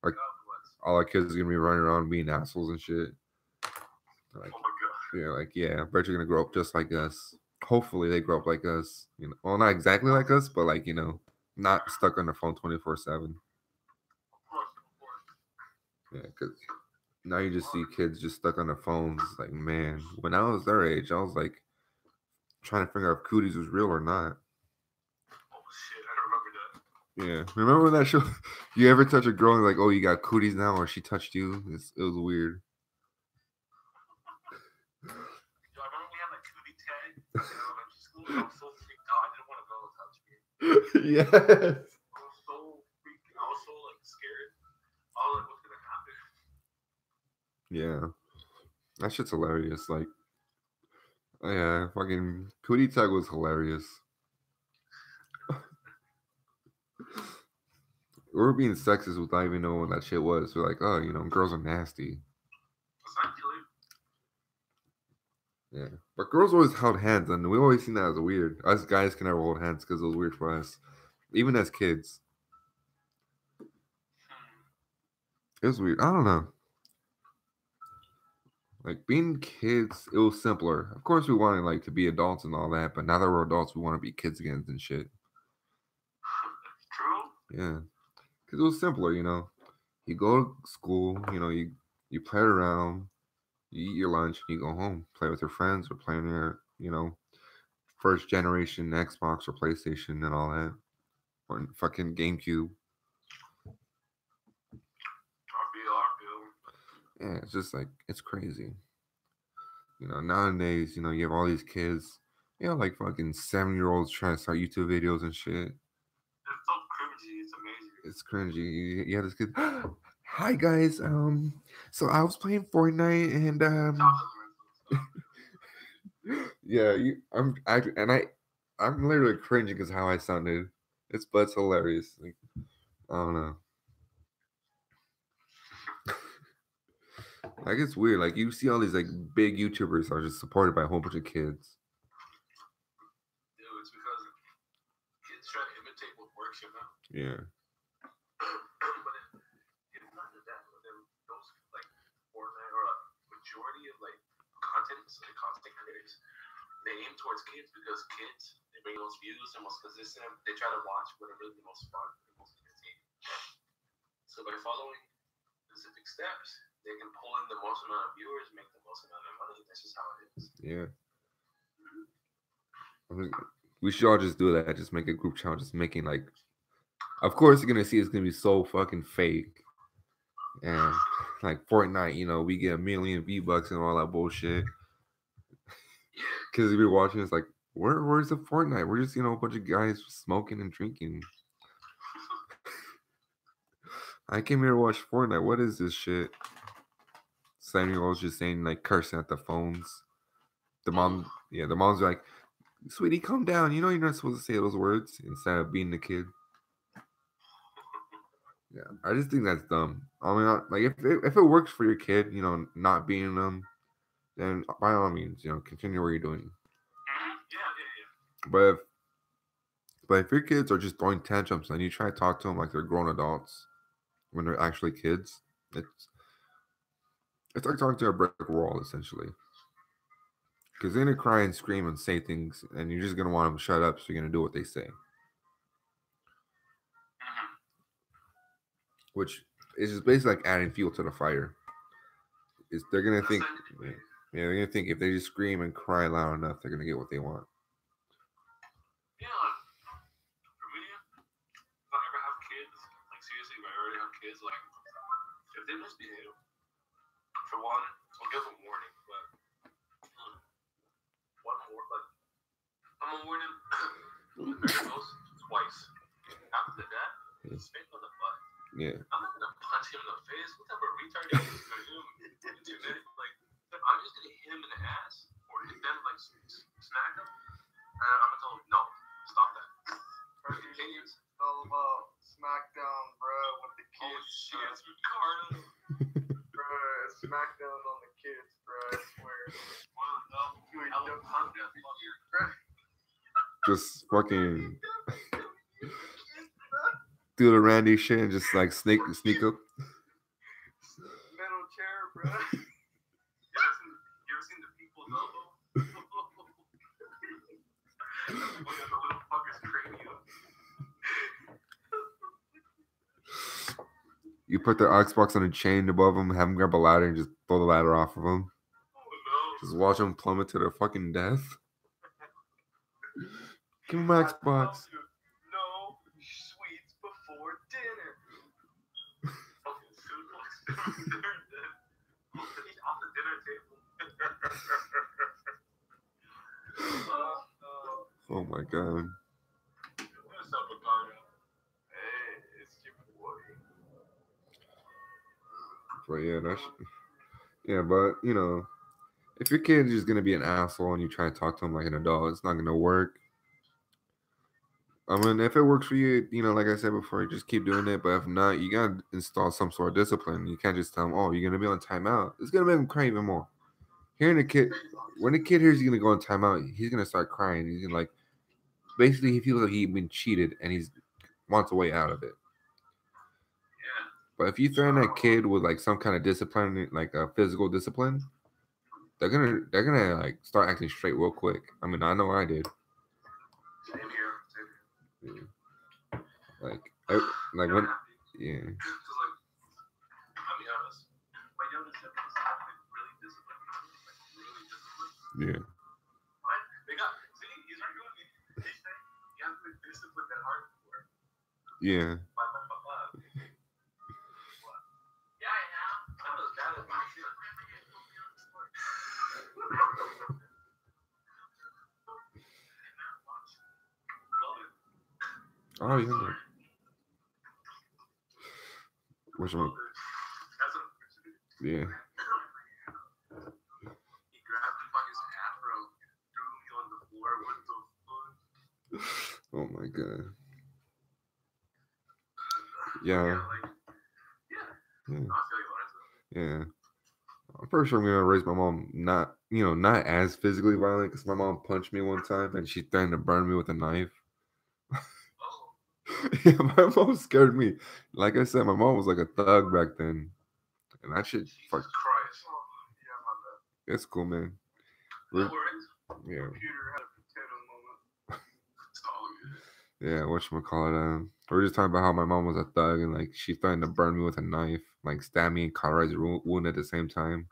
Like God bless. all our kids are gonna be running around being assholes and shit. Like Oh my god. yeah, like yeah, I bet you're gonna grow up just like us. Hopefully they grow up like us. You know, well, not exactly like us, but like, you know, not stuck on their phone 24/7. Of course. Yeah, because now you just see kids just stuck on their phones. It's like, man, when I was their age, I was like trying to figure out if cooties was real or not. Oh shit, I remember that. Yeah, remember that show? You ever touch a girl and like, oh, you got cooties now, or she touched you? It was weird. Yo, I remember we had like cootie tag in elementary school. I was so freaked out. I didn't want a girl to touch me. Yes. I was so freaked. I was so like scared. I was like, what's gonna happen? Yeah, that shit's hilarious. Like, yeah, fucking cootie tag was hilarious. We were being sexist without even knowing what that shit was. We're like, oh, you know, girls are nasty. Essentially. Yeah, but girls always held hands, and we always seen that as weird. Us guys can never hold hands because it was weird for us, even as kids. It was weird. I don't know. Like being kids, it was simpler. Of course, we wanted like to be adults and all that, but now that we're adults, we want to be kids again and shit. True. Yeah, because it was simpler, you know. You go to school, you know, you play around, you eat your lunch, and you go home, play with your friends, or play on your, you know, first generation Xbox or PlayStation and all that, or fucking GameCube. I feel. Yeah, it's just like it's crazy. You know, nowadays, you know, you have all these kids, you know, like fucking 7-year-olds trying to start YouTube videos and shit. It's so cringy. It's amazing. It's cringy. You have this kid. Hi guys. So I was playing Fortnite and yeah, I'm literally cringing because how I sounded. But it's hilarious. Like, I don't know. Like it's weird. Like you see all these like big YouTubers are just supported by a whole bunch of kids. Dude, it's because kids try to imitate what works, you know. Yeah. But it's not just that. But then those like Fortnite or a majority of like content creators, they aim towards kids because kids they bring the most views, they're most consistent. They try to watch what are really the most fun, the most entertaining. So by following specific steps, they can pull in the most amount of viewers, make the most amount of money. That's just how it is. Yeah. We should all just do that. Just make a group channel. Just making like, of course, you're gonna see it's gonna be so fucking fake. And like Fortnite, you know, we get 1 million V-Bucks and all that bullshit. Because if you're watching, it's like, where's the Fortnite? We're just, you know, a bunch of guys smoking and drinking. I came here to watch Fortnite. What is this shit? 7-year-olds just saying, like, cursing at the phones. The mom's like, sweetie, calm down. You know you're not supposed to say those words instead of beating the kid. Yeah, I just think that's dumb. I mean, like, if it works for your kid, you know, not beating them, then by all means, you know, continue what you're doing. Yeah. But if your kids are just throwing tantrums and you try to talk to them like they're grown adults when they're actually kids, it's like talking to a brick wall, essentially. Because they're going to cry and scream and say things, and you're just going to want them to shut up, so you're going to do what they say. Which is just basically like adding fuel to the fire. They're going to think, they're going to think if they just scream and cry loud enough, they're going to get what they want. Yeah, for me, if I ever have kids, like seriously, if I already have kids, like if they misbehave, for one, I'll give them warning, but one more, like I'm gonna warn them very most twice. After that, spit on the butt. Yeah. I'm not gonna punch him in the face. What type of retard is this for him? Like, I'm just gonna hit him in the ass or hit them, like smack them, and I'm gonna tell him, no, stop that. It's all about SmackDown, bro, with the kids. Oh shit, it's Ricardo. Bro, SmackDown on the kids, bro, I swear. Just fucking do the Randy shit and just like sneak up. Metal chair, bro. You ever seen the people's elbow? The little fucker's cranium. You put the Xbox on a chain above them, have them grab a ladder, and just throw the ladder off of them. Oh no. Just watch them plummet to their fucking death. Give me my Xbox. No sweets before dinner. Off the dinner table. Oh my god. What's up, Ricardo? Hey, it's your boy. But yeah, but you know, if your kid is just gonna be an asshole and you try to talk to him like an adult, it's not gonna work. I mean, if it works for you, you know, like I said before, you just keep doing it. But if not, you gotta install some sort of discipline. You can't just tell him, "Oh, you're gonna be on timeout." It's gonna make him cry even more. When the kid hears he's gonna go on timeout, he's gonna start crying. He's gonna like, basically, he feels like he's been cheated and he wants a way out of it. Yeah. But if you threaten that kid with like some kind of discipline, like a physical discipline, they're gonna like start acting straight real quick. I mean, I know I did. Same here. Yeah. Like when, yeah. Because like, I'll be honest, my youngest siblings are like really disciplined. Yeah. Right? They got, see, he's right with me. They say you have to be disciplined and hard for it. Yeah. Yeah, I am. I'm as bad as my shit. Oh yeah. Which one? Yeah. He grabbed him by his afro and threw me on the floor. What the fuck? Oh my god. Yeah. Yeah. Yeah. I'll feel you, Lorenzo. Yeah. I'm pretty sure I'm gonna raise my mom not as physically violent, because my mom punched me one time and she threatened to burn me with a knife. Yeah, my mom scared me. Like I said, my mom was like a thug back then, and that shit. Fuck. Christ. Yeah, my bad. It's cool, man. No worries. Yeah. Computer had a potato moment. It's all good. Yeah. Whatchamacallit? We were just talking about how my mom was a thug and like she threatened to burn me with a knife, like stab me and cauterize a wound at the same time.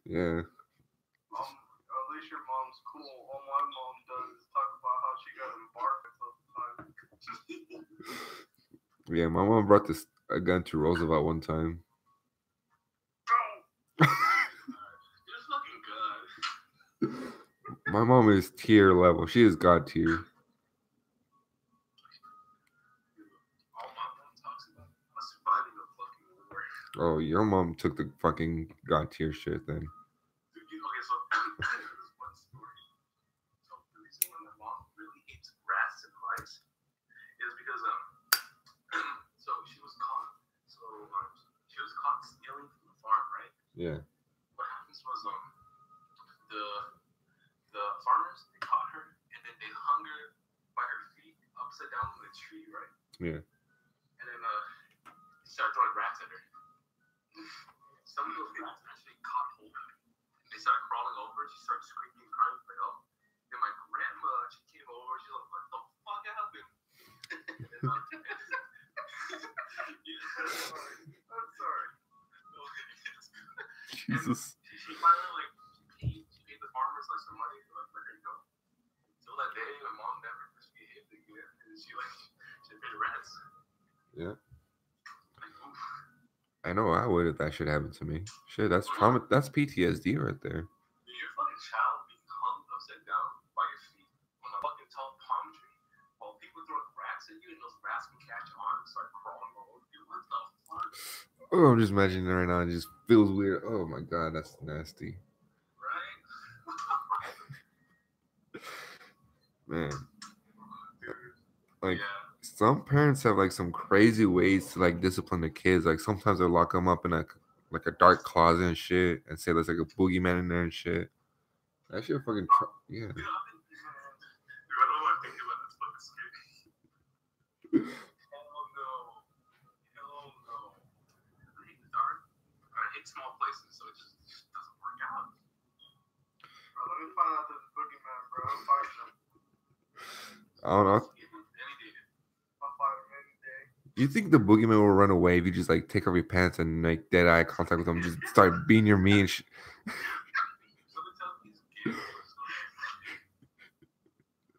Yeah. At least your mom's cool. All my mom does is talk about how she got embarked all the time. Yeah, my mom brought this a gun to Roosevelt one time. It's fucking good. My mom is tier level. She is God tier. All my mom talks about was surviving a fucking war. Oh, your mom took the fucking God tier shit then. Dude, okay, so this one story. So the reason why my mom really hates rats and mice is because so she was caught. She was caught stealing from the farm, right? Yeah. What happens was the farmers, they caught her and then they hung her by her feet upside down on the tree, right? Yeah. And then they started throwing rats at her. Some of those rats actually caught hold of her. They started crawling over. She started screaming, crying for help. Then my grandma, she came over. She's like, "What the fuck happened?" I'm sorry. Jesus. She finally she paid the farmers like some money to like let her go. Till that day, my mom never misbehaved again, and she paid rats. Yeah. Like, oof. I know I would if that shit happened to me. Shit, that's trauma. That's PTSD right there. Dude, your fucking child being hung upside down by your feet on a fucking tall palm tree while people throwing rats at you and those rats can catch on and start crawling all over you. What the fuck? Oh, I'm just imagining it right now. It just feels weird. Oh my god, that's nasty. Right? Man. Dude. Like Yeah. some parents have like some crazy ways to like discipline their kids. Like sometimes they lock them up in a dark closet and shit, and say there's like a boogeyman in there and shit. That shit fucking yeah. Dude, I don't know what I think about this fucking scary. Hell no. Hell no. I hate the dark. I hate small places, so it just doesn't work out. Bro, let me find out this boogeyman, bro. I'm fighting him. I don't know. Any day. I'll fight him any day. You think the boogeyman will run away if you just like take off your pants and make dead eye contact with him, just start beating your meat and shit? Somebody tell me he's gay.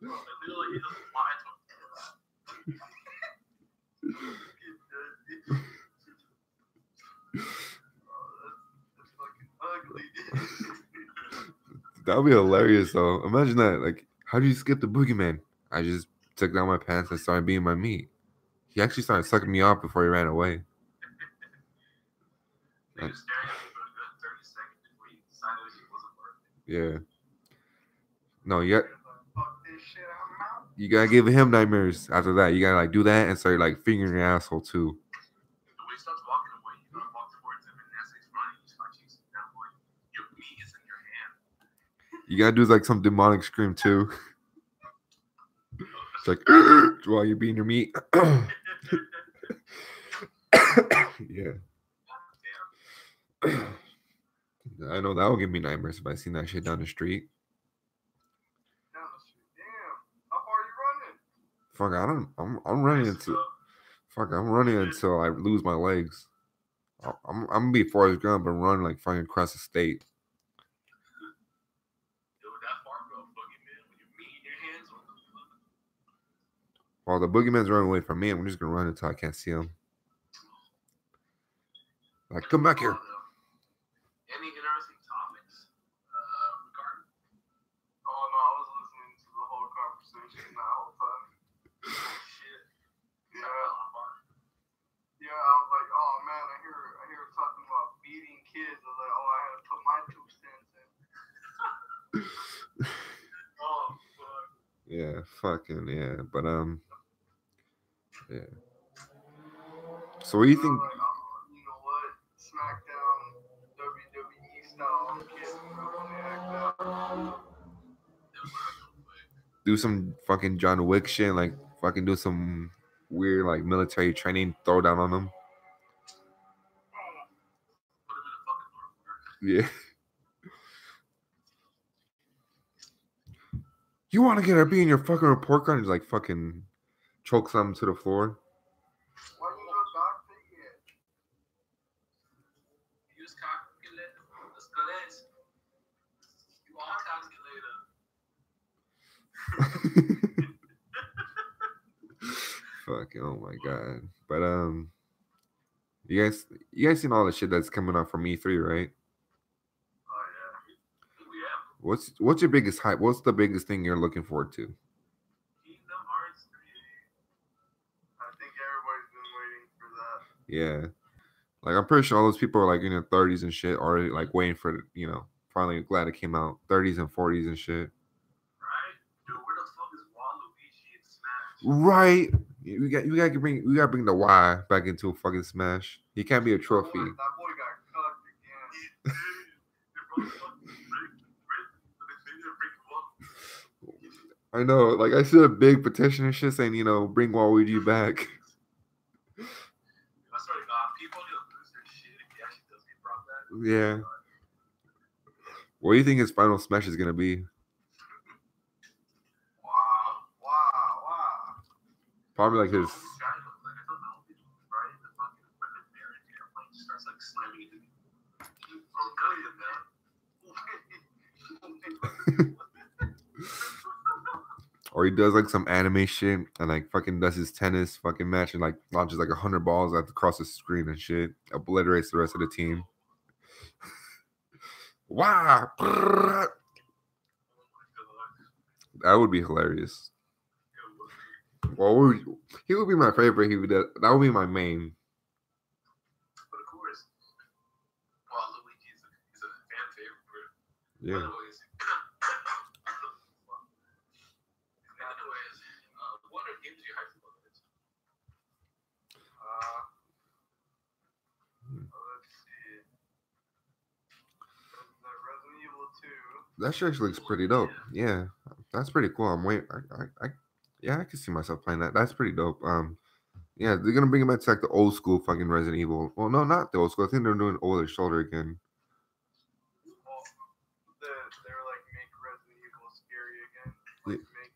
Bro, I feel like he doesn't fly to That's fucking ugly. That would be hilarious though. Imagine that. Like, how do you skip the boogeyman? I just took down my pants and started beating my meat. He actually started sucking me off before he ran away. He was staring at me for a good 30 seconds before he decided he wasn't worth it. Yeah. No, you Fuck this shit, I'm out. you gotta give him nightmares after that. You gotta like do that and start like fingering your asshole too. The way he starts walking away, you gotta walk towards him, and as he's running, you start chasing him down. Like, your meat is in your hand. You gotta do like some demonic scream too. It's like while you're beating your meat. Yeah. Damn. I know that will give me nightmares if I seen that shit down the street. Down the street. Damn. How far are you running? Fuck, I'm running I'm running until I lose my legs. I'm gonna be Forrest Gump and run like fucking across the state. Dude, that far from a boogeyman with your meat in your hands. What the fuck? While the boogeyman's running away from me, I'm just gonna run until I can't see him. Like, come back here. Any interesting topics regarding? Oh no, I was listening to the whole conversation that whole time. Shit. Yeah. Yeah, I was like, oh man, I hear talking about beating kids. I was like, oh, I had to put my 2 cents in. Oh, fuck. Yeah, fucking yeah. But yeah. So what do you think? Like, you know what? SmackDown, WWE style kids, bro, when they act out. Do some fucking John Wick shit, like fucking do some weird like military training, throw down on them. Put him in a fucking door. Yeah. You want to get a B in your fucking report card? And just like fucking choke something to the floor. Why you not doctor yet? Use calculator. Let's go this. You all calculator. Fucking oh my god. But you guys seen all the shit that's coming out from E3, right? Oh yeah. What's your biggest hype? What's the biggest thing you're looking forward to? Kingdom Hearts 3. I think everybody's been waiting for that. Yeah. Like I'm pretty sure all those people are like in their 30s and shit already like waiting for finally glad it came out. 30s and 40s and shit. Right? Dude, where the fuck is Waluigi in Smash? Right. We gotta bring the Y back into fucking Smash. He can't be a trophy. That boy got cucked again. I know, like I see a big petition and shit saying, bring Waluigi back. I swear to God, people need to lose their shit if he actually does get brought back. Yeah. What do you think his final Smash is gonna be? Wow. Probably like his. Or he does like some anime shit and like fucking does his tennis fucking match and like launches like 100 balls across the screen and shit, obliterates the rest of the team. Wow, that would be hilarious. Well, he would be my favorite. That would be my main. But of course, Waluigi is a fan favorite. Yeah. Anyways, what are games you hyped about this? Let's see. The Resident Evil 2. That shit actually looks pretty dope. Yeah, that's pretty cool. I'm waiting. I can see myself playing that. That's pretty dope. Yeah, they're gonna bring it back to like the old school fucking Resident Evil. Well, no, not the old school. I think they're doing over the shoulder again. Well, they're like make Resident Evil scary again. Like make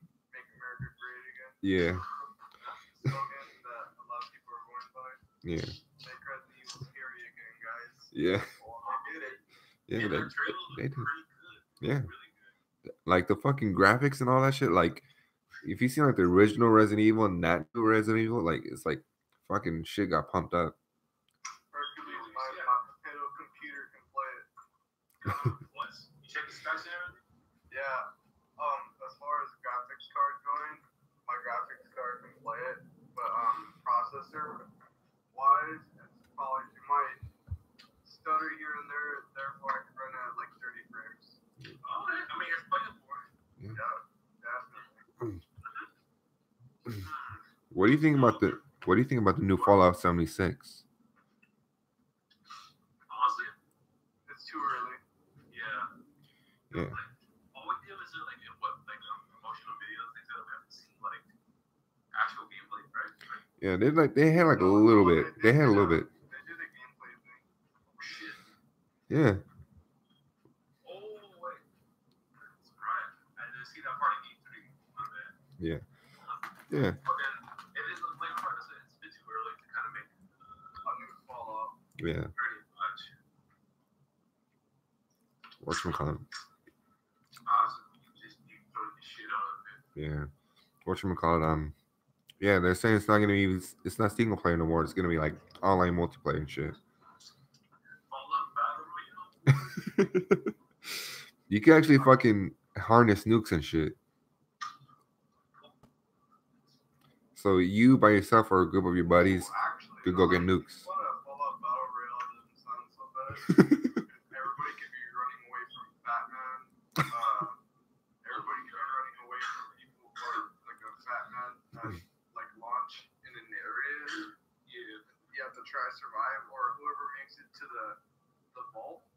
America great again. Yeah. That's the slogan that a lot of people are going by. Yeah. Make Resident Evil scary again, guys. Yeah. Well, they did it. Yeah, their trailer they looked do. pretty good. Yeah. Really good. Like the fucking graphics and all that shit. Like, if you see like the original Resident Evil and that new Resident Evil, like it's like fucking shit got pumped up. Hercules, my little computer can play it. What? You check the specs and everything? Yeah. As far as graphics card going, my graphics card can play it, but processor wise, it's probably it might stutter here and there. Therefore, I can run it at like 30 frames. Oh, I mean, it's playable for it. Yeah, definitely. What do you think about the new Fallout 76? Honestly, It's too early. yeah. Yeah. Like, all we do is promotional videos, things that we haven't seen, like actual gameplay, right? They had like a little bit. They had a little bit. They did a gameplay thing. Oh shit. Yeah. Oh wait. That's right. I didn't see that part in E3. My bad. Yeah. But then it is like Carter said, it's a bit too early to kind of make A new Fallout. Yeah. pretty much. Whatchamacallit? Awesome. You throw the shit out of it. Yeah. Whatchamacallit? Yeah, they're saying it's not single player no more. It's gonna be like online multiplayer and shit. Fallout Battle Royale. You can actually fucking harness nukes and shit. So you by yourself or a group of your buddies Actually, could go get nukes. What a Fallout Battle Royale doesn't sound so bad. Everybody could be running away from Batman. Everybody could be running away from people or like a Batman like launch in an area. You have to try to survive, or whoever makes it to the vault.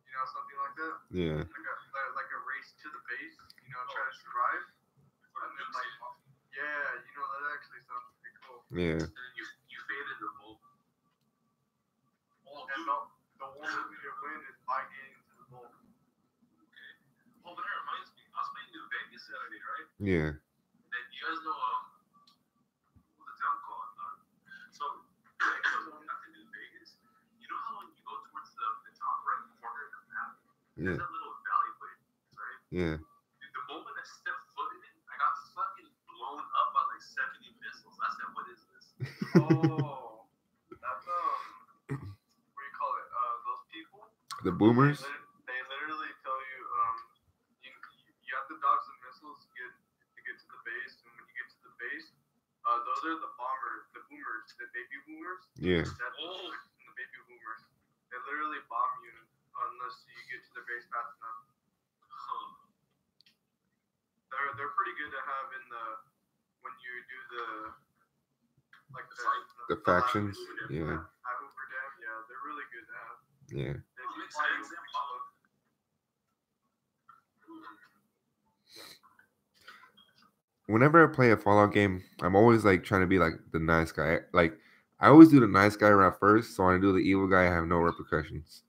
You know, something like that. Yeah. Like a race to the base. You know, try to survive. And then like, yeah, you know that actually sounds pretty cool. Yeah. And then you fade into the bolt. And the only way to win is by getting to the vault. Okay. Oh, but that reminds me. I was playing New Vegas Saturday, right? Yeah. And then you guys know what's the town called? So after New Vegas, you know how when you go towards the top right corner of the map, there's Yeah. that little valley place, right? Yeah. Dude, the moment I stepped foot in it, I got fucking blown up by like 70 missiles. I said, "What is this?" Oh, that's what do you call it? Those people. The boomers. They literally tell you you have to dodge the missiles to get to the base, and when you get to the base, those are the boomers, the baby boomers. Yeah. The baby boomers. They literally bomb you unless you get to the base fast enough. They're pretty good to have in when you do the factions. Yeah. At Hoover Dam, yeah, they're really good to have. Yeah. Whenever I play a Fallout game, I'm always like trying to be like the nice guy. Like I always do the nice guy route first, so when I do the evil guy, I have no repercussions.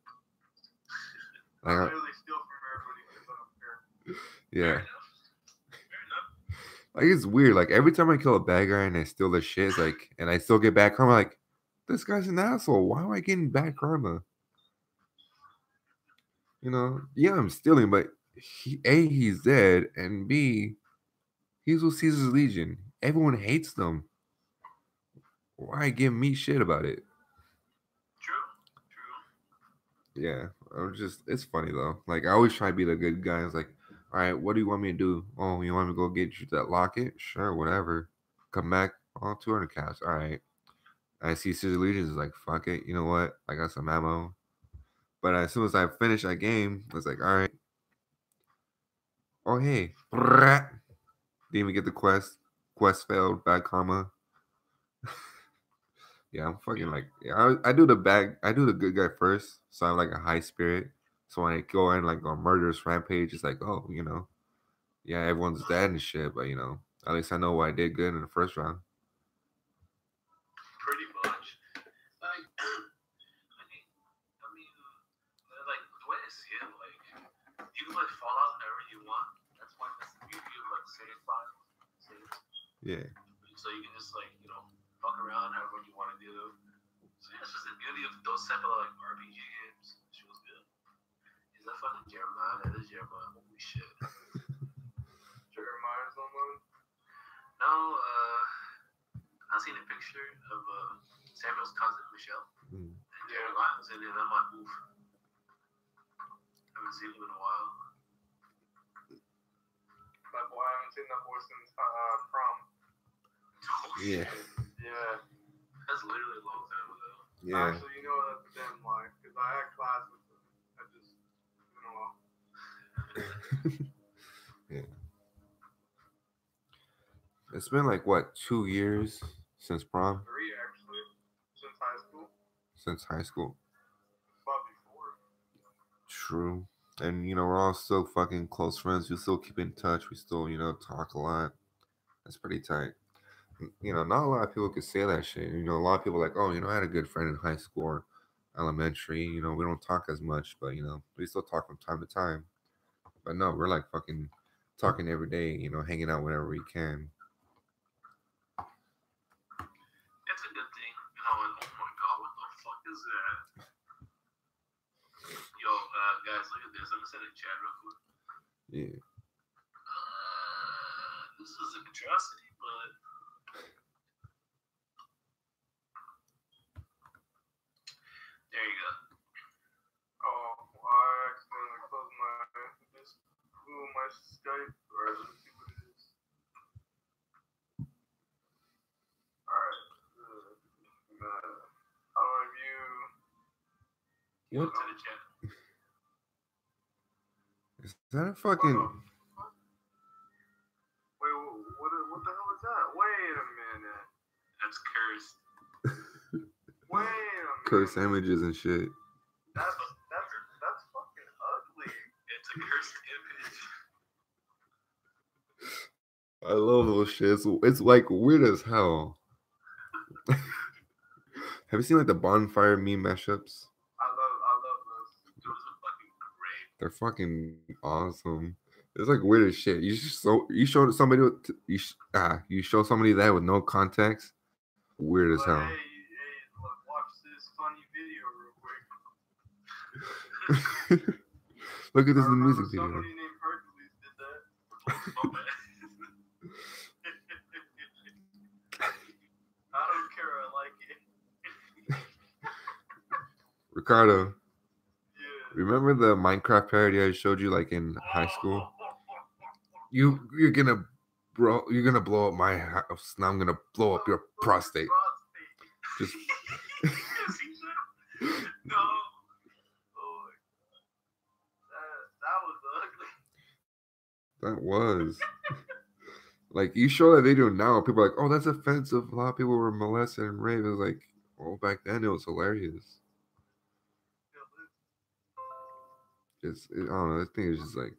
I literally steal from everybody because I don't care. Yeah. Like it's weird. Like every time I kill a bad guy and I steal their shit, it's like, and I still get bad karma. Like this guy's an asshole. Why am I getting bad karma? You know, yeah, I'm stealing, but he's dead, and B, he's with Caesar's Legion. Everyone hates them. Why give me shit about it? True. Yeah, it's funny though. Like I always try to be the good guy. It's like, all right, what do you want me to do? Oh, you want me to go get you that locket? Sure, whatever. Come back, 200 cash. All right. I see Caesar Legion is like, fuck it. You know what? I got some ammo. But as soon as I finish that game, it's like, all right. Oh, hey. Didn't even get the quest. Quest failed. Bad karma. Yeah, I'm fucking like, yeah, I do the good guy first. So I'm like a high spirit. So when I go in like on murderous rampage, it's like, oh, yeah, everyone's dead and shit. But, at least I know what I did good in the first round. Pretty much. Like, I mean, like the way I see it, like you can play Fallout however you want. That's why that's the beauty of like save files. Yeah. So you can just like fuck around however you want to do. So yeah, it's just the beauty of those type of like RPG games. She was good. Is that fucking Jeremiah? That is Jeremiah. Holy shit. Jeremiah's online? No, I seen a picture of Samuel's cousin Michelle. And Jeremiah was in it. I'm like, oof. Haven't seen him in a while. That boy, I haven't seen that boy since prom. Yeah. Yeah. That's literally a long time ago. Yeah. Actually, you know what? That's a damn lie. Because I had class with him. I just, you know what? Yeah. It's been like, what, 2 years since prom? 3, actually. Since high school. Since high school. Probably 4. True. And, we're all still fucking close friends. We still keep in touch. We still, talk a lot. That's pretty tight. Not a lot of people could say that shit. A lot of people are like, oh, I had a good friend in high school or elementary. We don't talk as much, but, we still talk from time to time. But no, we're like fucking talking every day, hanging out whenever we can. It's a good thing. And oh my god, what the fuck is that? Yo, guys, look at this. I'm gonna send a chat real quick. Yeah. This is an atrocity, but there you go. Oh, I accidentally closed my Skype. Or let's see what it is. Alright. How have you? What? To the chat. Is that a fucking... Wait, what the hell is that? Wait a minute. That's cursed. Wait a minute. Curse images and shit. That's fucking ugly. It's a cursed image. I love those shit. It's like weird as hell. Have you seen like the bonfire meme mashups? I love those. Those are fucking great. They're fucking awesome. It's like weird as shit. You showed somebody you show somebody that with no context. Weird as But hell. hey, look, watch this funny video real quick. Look at this I in the music remember video. somebody named Hercules did that. I don't care. I like it. Ricardo, Yeah. remember the Minecraft parody I showed you like in high school? You're gonna blow up my house. Now I'm gonna blow up your prostate. Just Yes, he said. No. Oh, that was ugly. that was like you show that video now. People are like, oh, that's offensive. A lot of people were molested and raped. It was like, oh, back then it was hilarious. I don't know. I think it's just like,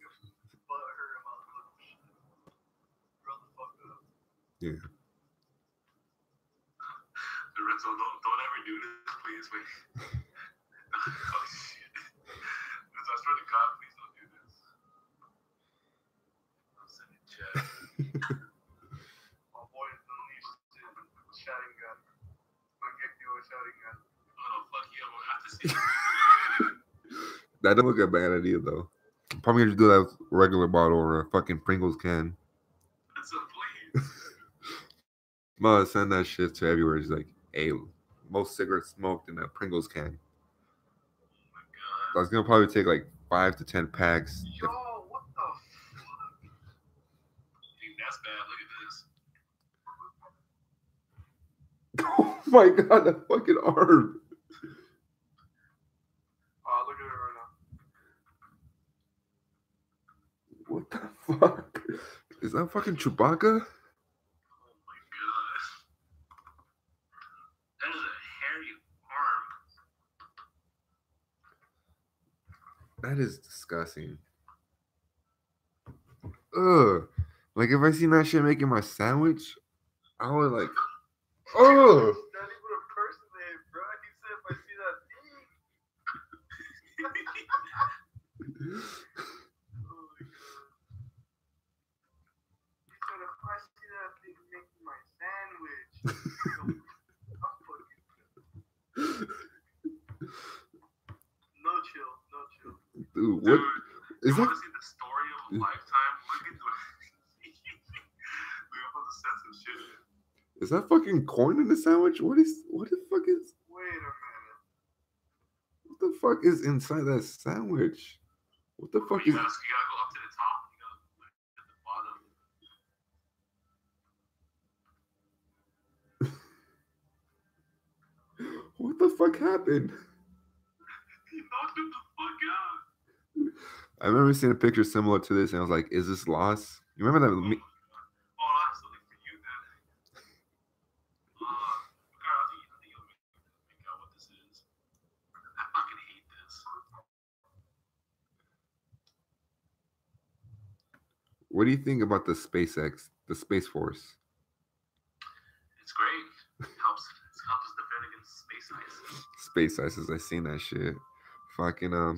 yeah. Lorenzo, don't ever do this, please. Wait. Oh shit. Lorenzo, I swear to God, please don't do this. I'm sending chat. My boy is unleashed with shouting gun. I'm gonna do a shouting gun. Oh fuck you! I'm gonna have to see. That doesn't look a bad idea though. Probably gonna do that with a regular bottle or a fucking Pringles can. So please. Must send that shit to everywhere. It's like, hey, most cigarettes smoked in a Pringles can. Oh my god. That's gonna probably take like 5 to 10 packs. Yo, what the fuck? Dude, that's bad. Look at this. Oh my god, that fucking arm. Look at it right now. What the fuck? Is that fucking Chewbacca? Oh my god. That is a hairy arm. That is disgusting. Ugh. Like if I seen that shit making my sandwich, I would like, ugh. Not even a person there, bro. He said if I see that thing. Oh my god. He said if I see that thing making my sandwich. I'm fucking. No chill. Dude, what Dude, is you that? want to see the story of a lifetime? Look at the. We're supposed to send some shit in. Is that fucking corn in the sandwich? What the fuck is? Wait a minute. What the fuck is inside that sandwich? What the fuck You is? gotta go up to the top. You gotta look at the bottom. What the fuck happened? He knocked him the fuck out. I remember seeing a picture similar to this, and I was like, "Is this Lost?" You remember that? Oh, that's something for you then. Ricardo, I think you'll make out what this is. I fucking hate this. What do you think about the SpaceX, the Space Force? It's great. It helps us defend against space ice. Space ISIS, I seen that shit. Fucking What?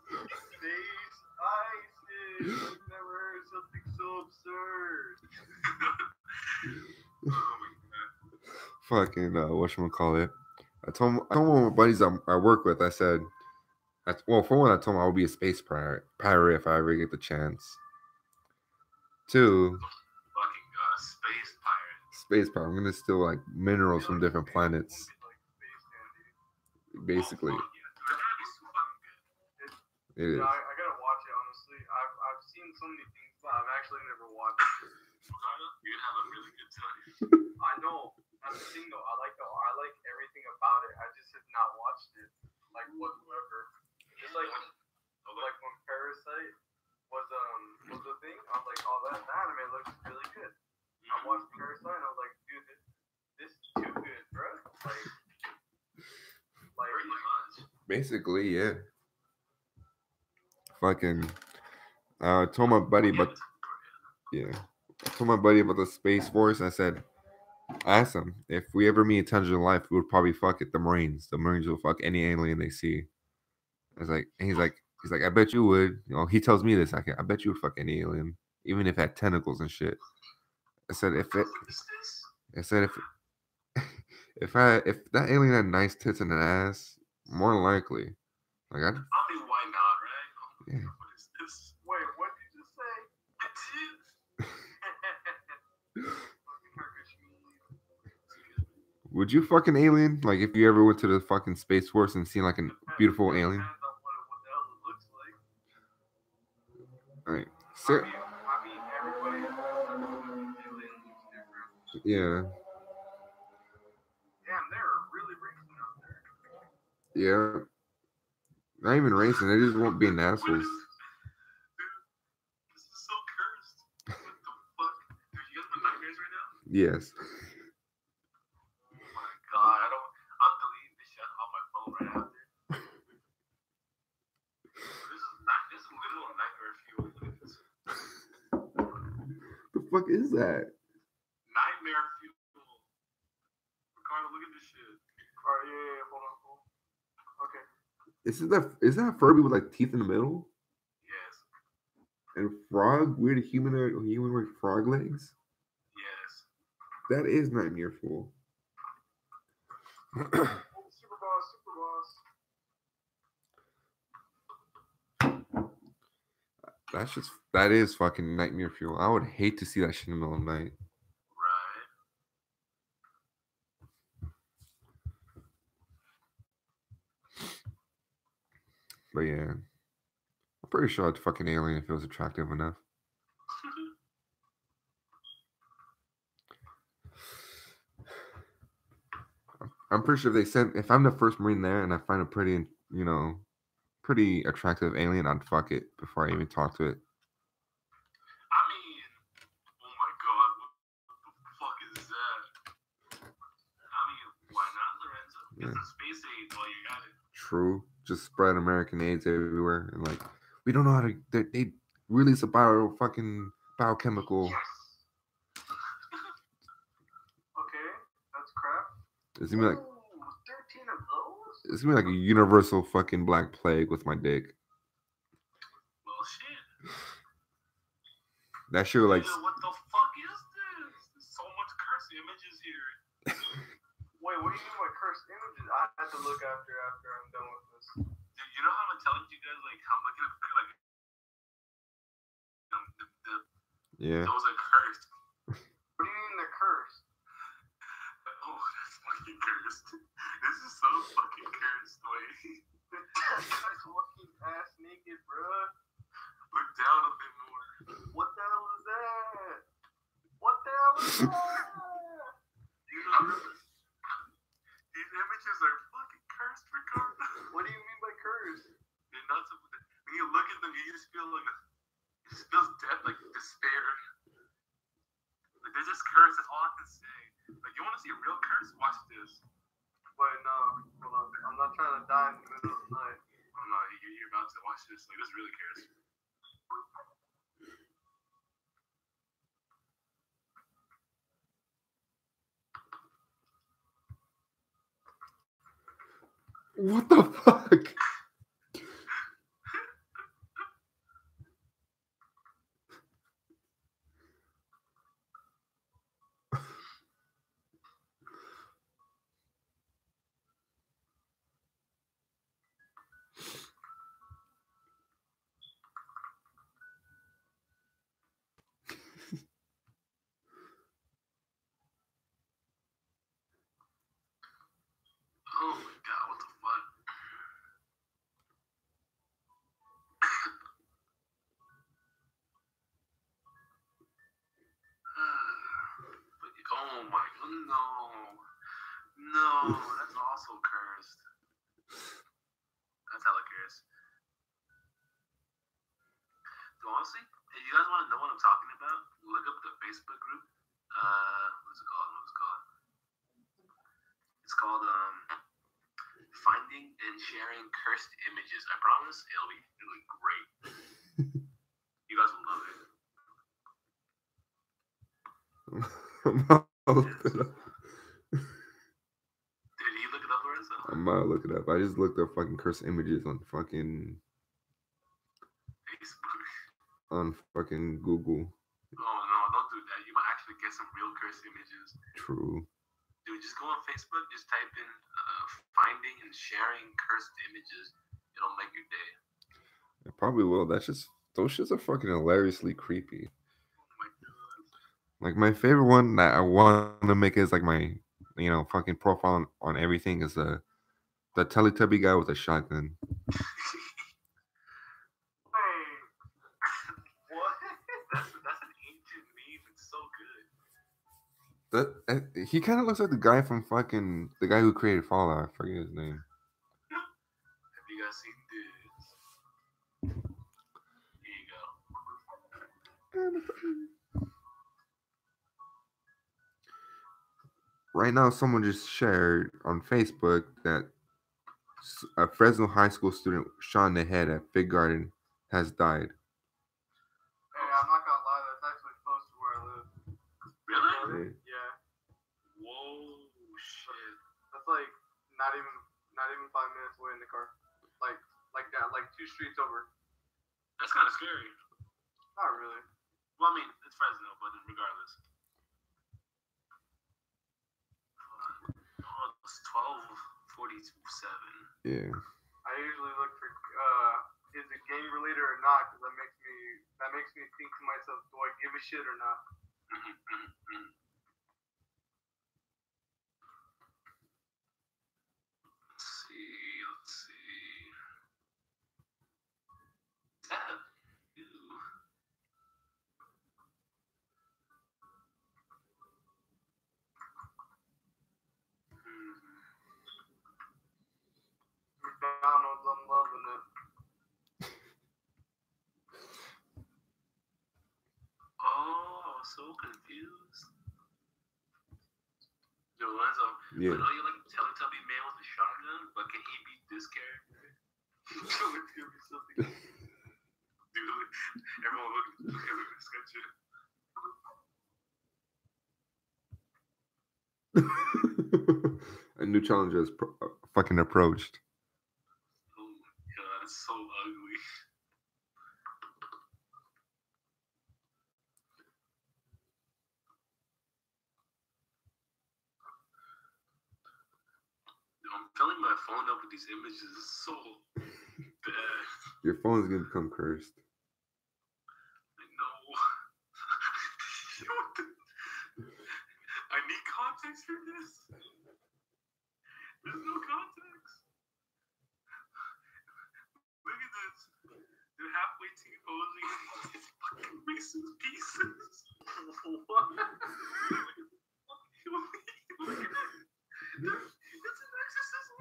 Space ISIS. I've never heard something so absurd. Oh my god. fucking whatchamacallit. I told one of my buddies I work with, I said, well, for one, I told him I would be a space pirate if I ever get the chance. Two, Fucking god, space pirate. space pirate. I'm gonna steal like minerals from different planets. Basically, Oh, yeah. That'd be so fucking good. it is. Yeah, I gotta watch it honestly. I've seen so many things, but I've actually never watched it. Ricardo, you're gonna have a really good time. I know. That's the thing though. I like everything about it. I just have not watched it like whatsoever. Just like when Parasite was the thing. I was like, oh, that anime looks really good. I watched Parasite and I was like, dude, this is too good, bro. Pretty much. Basically, yeah. Fucking. I told my buddy, but yeah, I told my buddy about the Space Force. I said, I asked him if we ever meet intelligent life, we would probably fuck it. The Marines. The Marines will fuck any alien they see. I was like, and he's like, I bet you would. You know, he tells me this. I bet you would fuck any alien, even if it had tentacles and shit. I said if it. I said if that alien had nice tits and an ass, more than likely. Like I mean, why not, right? Yeah. What is this? Wait, what did you just say? Would you fuck an alien? Like if you ever went to the fucking Space Force and seen like a beautiful alien? Depends on what the hell it looks like. Right. I mean, everybody alien looks different. Yeah. Damn, they're really racing out there. Yeah. Not even racing. They just won't be assholes. Dude, this is so cursed. What the fuck? Dude, you guys have nightmares right now? Yes. Oh my god, I'm deleting this shit on my phone right after. This is literal nightmare fuel. Look at this. The fuck is that? Nightmare fuel. Ricardo, look at this shit. Alright, yeah, hold on. Okay. Is that Furby with like teeth in the middle? Yes. And weird humanoid frog legs? Yes. That is Nightmare Fuel. Super boss. That is fucking Nightmare Fuel. I would hate to see that shit in the middle of the night. Right. But yeah. I'm pretty sure I'd fucking alien if it was attractive enough. I'm pretty sure if I'm the first Marine there and I find a pretty attractive alien, I'd fuck it before I even talk to it. I mean, oh my god, what the fuck is that? I mean, why not, Lorenzo? Get some space aids while you got it. True. Just spread American AIDS everywhere. And like, we don't know how to, they release a biochemical. Yes. Okay, that's crap. It's gonna be like, 13 of those? it's gonna be like a universal fucking black plague with my dick. Well, shit. That shit like. Dude, what the fuck is this? There's so much cursed images here. Wait, what do you mean by cursed images? I had to look after I'm done with this. Dude, you know how I'm telling you guys, like, I'm looking at, like, Yeah. those are cursed. What do you mean they're cursed? Oh, that's fucking cursed. This is so fucking cursed, wait. That guy's walking ass naked, bruh. Look down a bit more. What the hell is that? What the hell is that? You know, these images are fucking cursed, Ricardo. What do you mean by cursed? They're not so, when you look at them, you just feel like it just feels death, like despair. Like they're just cursed. That's all I can say. Like, you want to see a real curse? Watch this. Wait, no, hold on. I'm not trying to die in the middle of the night. Oh no, you're about to watch this. Like, this really cursed. What the fuck? Oh my god, what the fuck? Oh my god, no. No, that's also cursed. That's hella cursed. So honestly, if you guys want to know what I'm talking about, look up the Facebook group. What's it called? It's called Finding and Sharing Cursed Images. I promise it'll be great. You guys will love it. I'll look it up. Did you look it up, Lorenzo? I might look it up. I just looked up fucking cursed images on fucking Facebook. Google. Oh no, don't do that. You might actually get some real cursed images. True. Dude, just go on Facebook, just type in finding and sharing cursed images. It'll make your day. It probably will. Those shits are fucking hilariously creepy. Oh my god. Like my favorite one that I want to make is like my, fucking profile on everything is the Teletubby guy with a shotgun. Wait. What? That's an ancient meme. It's so good. He kind of looks like the guy from fucking the guy who created Fallout. I forget his name. Have you guys seen this? Here you go. Right now, someone just shared on Facebook that a Fresno High School student shot in the head at Fig Garden has died. Hey, I'm not gonna lie, that's actually close to where I live. Really? Yeah. Whoa, shit. That's like not even 5 minutes away in the car. Like that, like 2 streets over. That's kind of scary. Not really. Well, I mean, it's Fresno, but regardless. Oh, it's 12:47. Yeah. I usually look for is it game related or not, because that makes me think to myself, do I give a shit or not? Let's see. Tab. Ew. McDonald's, I'm loving it. Oh, so confused. Yo, Lorenzo, Yeah. I know you like Teletubby man with a shotgun, but can he beat this character? It's gonna be something. Dude, everyone look at this shit. A new challenge has fucking approached. Oh my god, it's so ugly. I'm filling my phone up with these images. It's so bad. Your phone's gonna become cursed. I know. I need context for this. There's no context. Look at this. They're halfway T-posing these fucking Reese's Pieces. What? Look at it. It's an exorcism.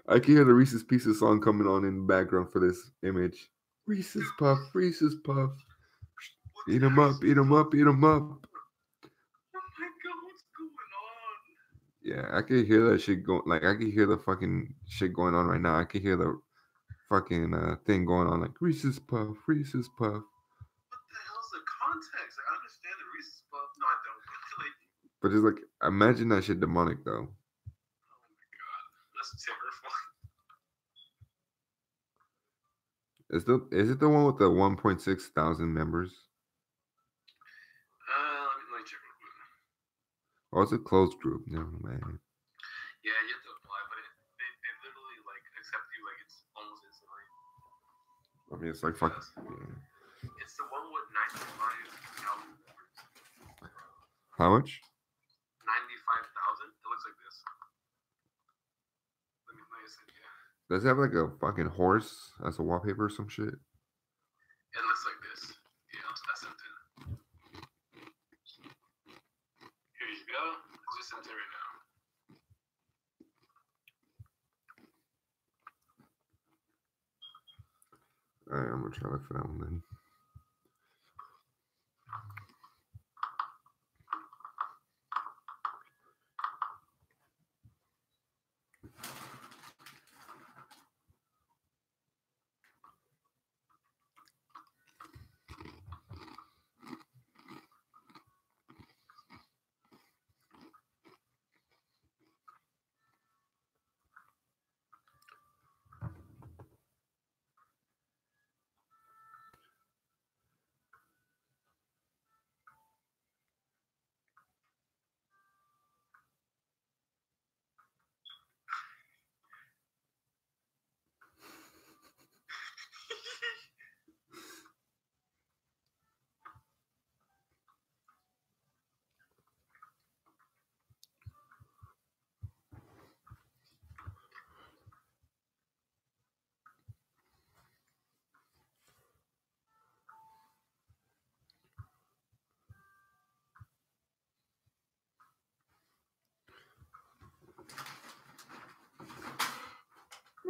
I can hear the Reese's Pieces song coming on in the background for this image. Reese's Puff, Reese's Puff. Eat 'em up, eat 'em up, eat 'em up. Oh my god, what's going on? Yeah, I can hear that shit going. Like, I can hear the fucking shit going on right now. I can hear the fucking thing going on. Like, Reese's Puff, Reese's Puff. What the hell's the context? Like, I understand the Reese's Puff. No, I don't. Like, But it's like, imagine that shit demonic, though. oh my god, that's terrifying. Is it the one with the 1.6 thousand members? Let me check real quick. Or it's a closed group? Never mind. Yeah, you have to apply, but they literally like accept you like it's almost instantly. I mean, it's like fuck. Yeah. It's the one with 95,000 members. How much? 95,000. It looks like this. Let me see. Yeah. Does it have like a fucking horse as a wallpaper or some shit? It looks like this. Yeah, that's sent in. Here you go. It's just sent it right now. Alright, I'm gonna try to look for that one then.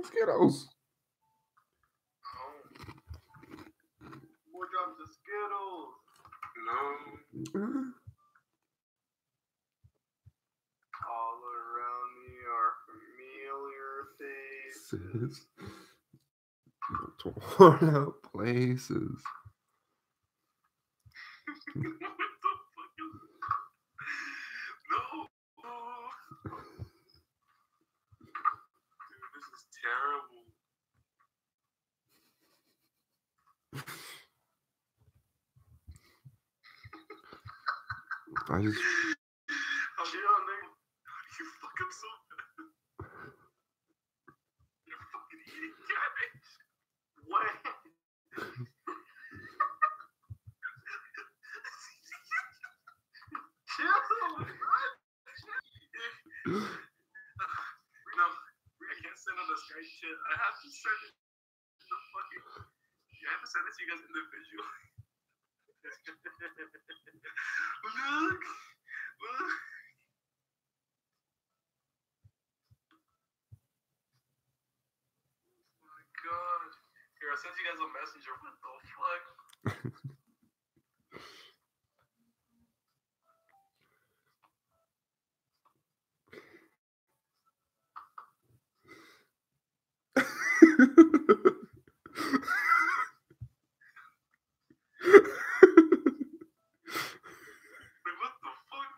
Skittles. Oh. More drops of Skittles. No. All around me are familiar faces. Torn out places. What the fuck is no. Dude, this is terrible. I just How'd you on there? You fucking so bad. You're fucking eating cabbage. What? Chill. No, I can't send on the Skype shit. I have to send it to the fucking. I have to send it to you guys individually. Look. Oh my god. Here, I sent you guys a messenger. What the fuck? Like, what the fuck,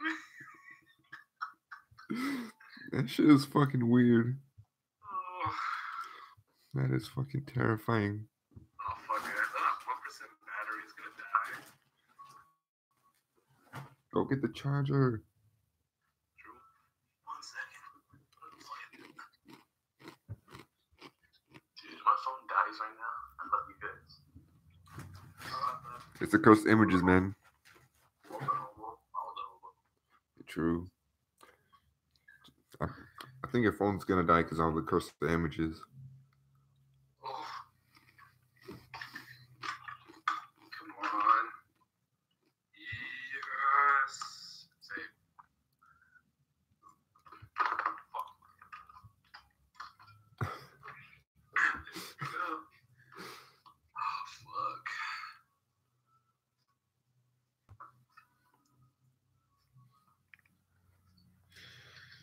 man? That shit is fucking weird. Oh, That is fucking terrifying. oh fuck it. That 1% battery is gonna die. Go get the charger. True. 1 second. Dude, my phone dies right now. I love you guys. It's the cursed images, man. Hold on. True. I think your phone's gonna die because of the cursed images. Oh. Come on. Yes. Save. Fuck. Go. Oh, fuck.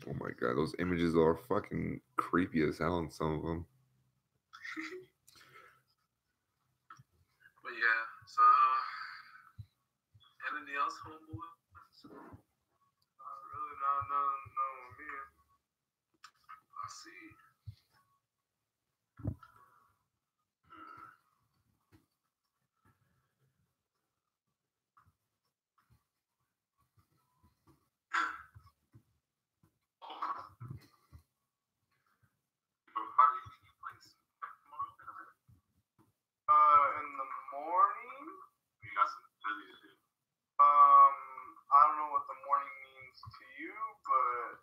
Oh my god, those images are fucking creepy as hell in some of them. But yeah, so anything else, homeboy? Really not nothing with me. I see. In the morning, You got some busy to do. I don't know what the morning means to you, but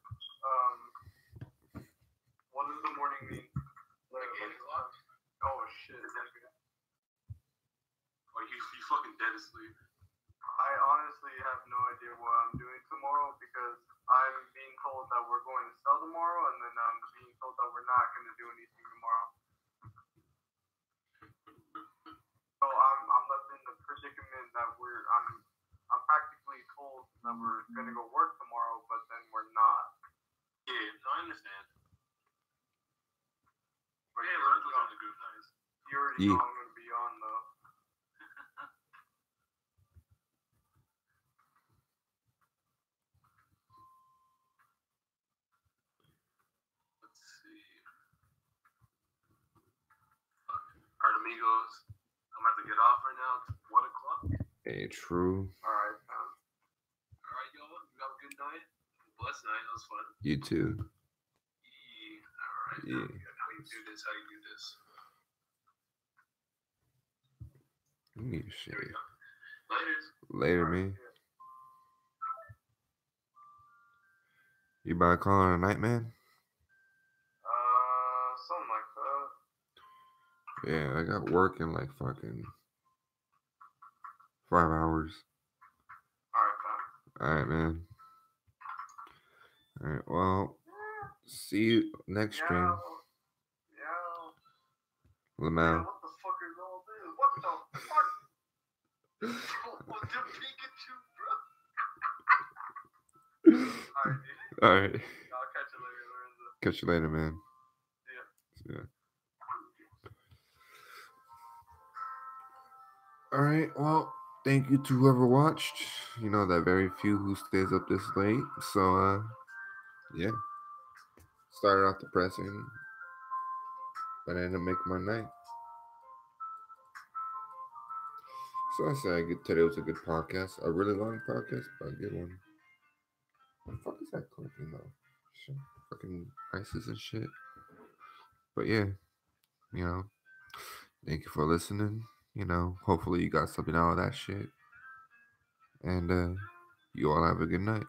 what does the morning mean? Like 8 o'clock? Oh shit. Or you fucking dead asleep. I honestly have no idea what I'm doing tomorrow because I'm being told that we're going to sell tomorrow, and then I'm being told that we're not going to do anything tomorrow. So I'm left in the predicament that I'm practically told that we're going to go work tomorrow, but then we're not. Yeah, no, I understand. But Yeah, you but already it was know, on the group, nice. you already Yeah. know I'm going to be on though. Let's see. Alright, amigos. I'm about to get off right now. It's 1 o'clock. Hey, true. Alright, Alright, y'all. You have a good night. Blessed night. That was fun. You too. Alright. Yeah. How you do this? How you do this? Yeah, shit. Here we go. Laters. Later, man. You about to call it a night, man? something like that. Yeah, I got work in like fucking 5 hours. Alright, fine. Alright, man. Alright, well, see you next stream. Yeah. Lamau. What the fuck is all this? What the fuck? What the Pikachu, bro? Alright, dude. All right. I'll catch you later, Lorenzo. Catch you later, man. See ya. Yeah. All right. Well, thank you to whoever watched. You know that very few who stays up this late. So yeah. Started off depressing, but I ended up making my night. So I say today was a good podcast. A really long podcast, but a good one. What the fuck is that clicking though? Shit. Fucking ISIS and shit. But yeah, you know, thank you for listening. You know, hopefully you got something out of that shit. And you all have a good night.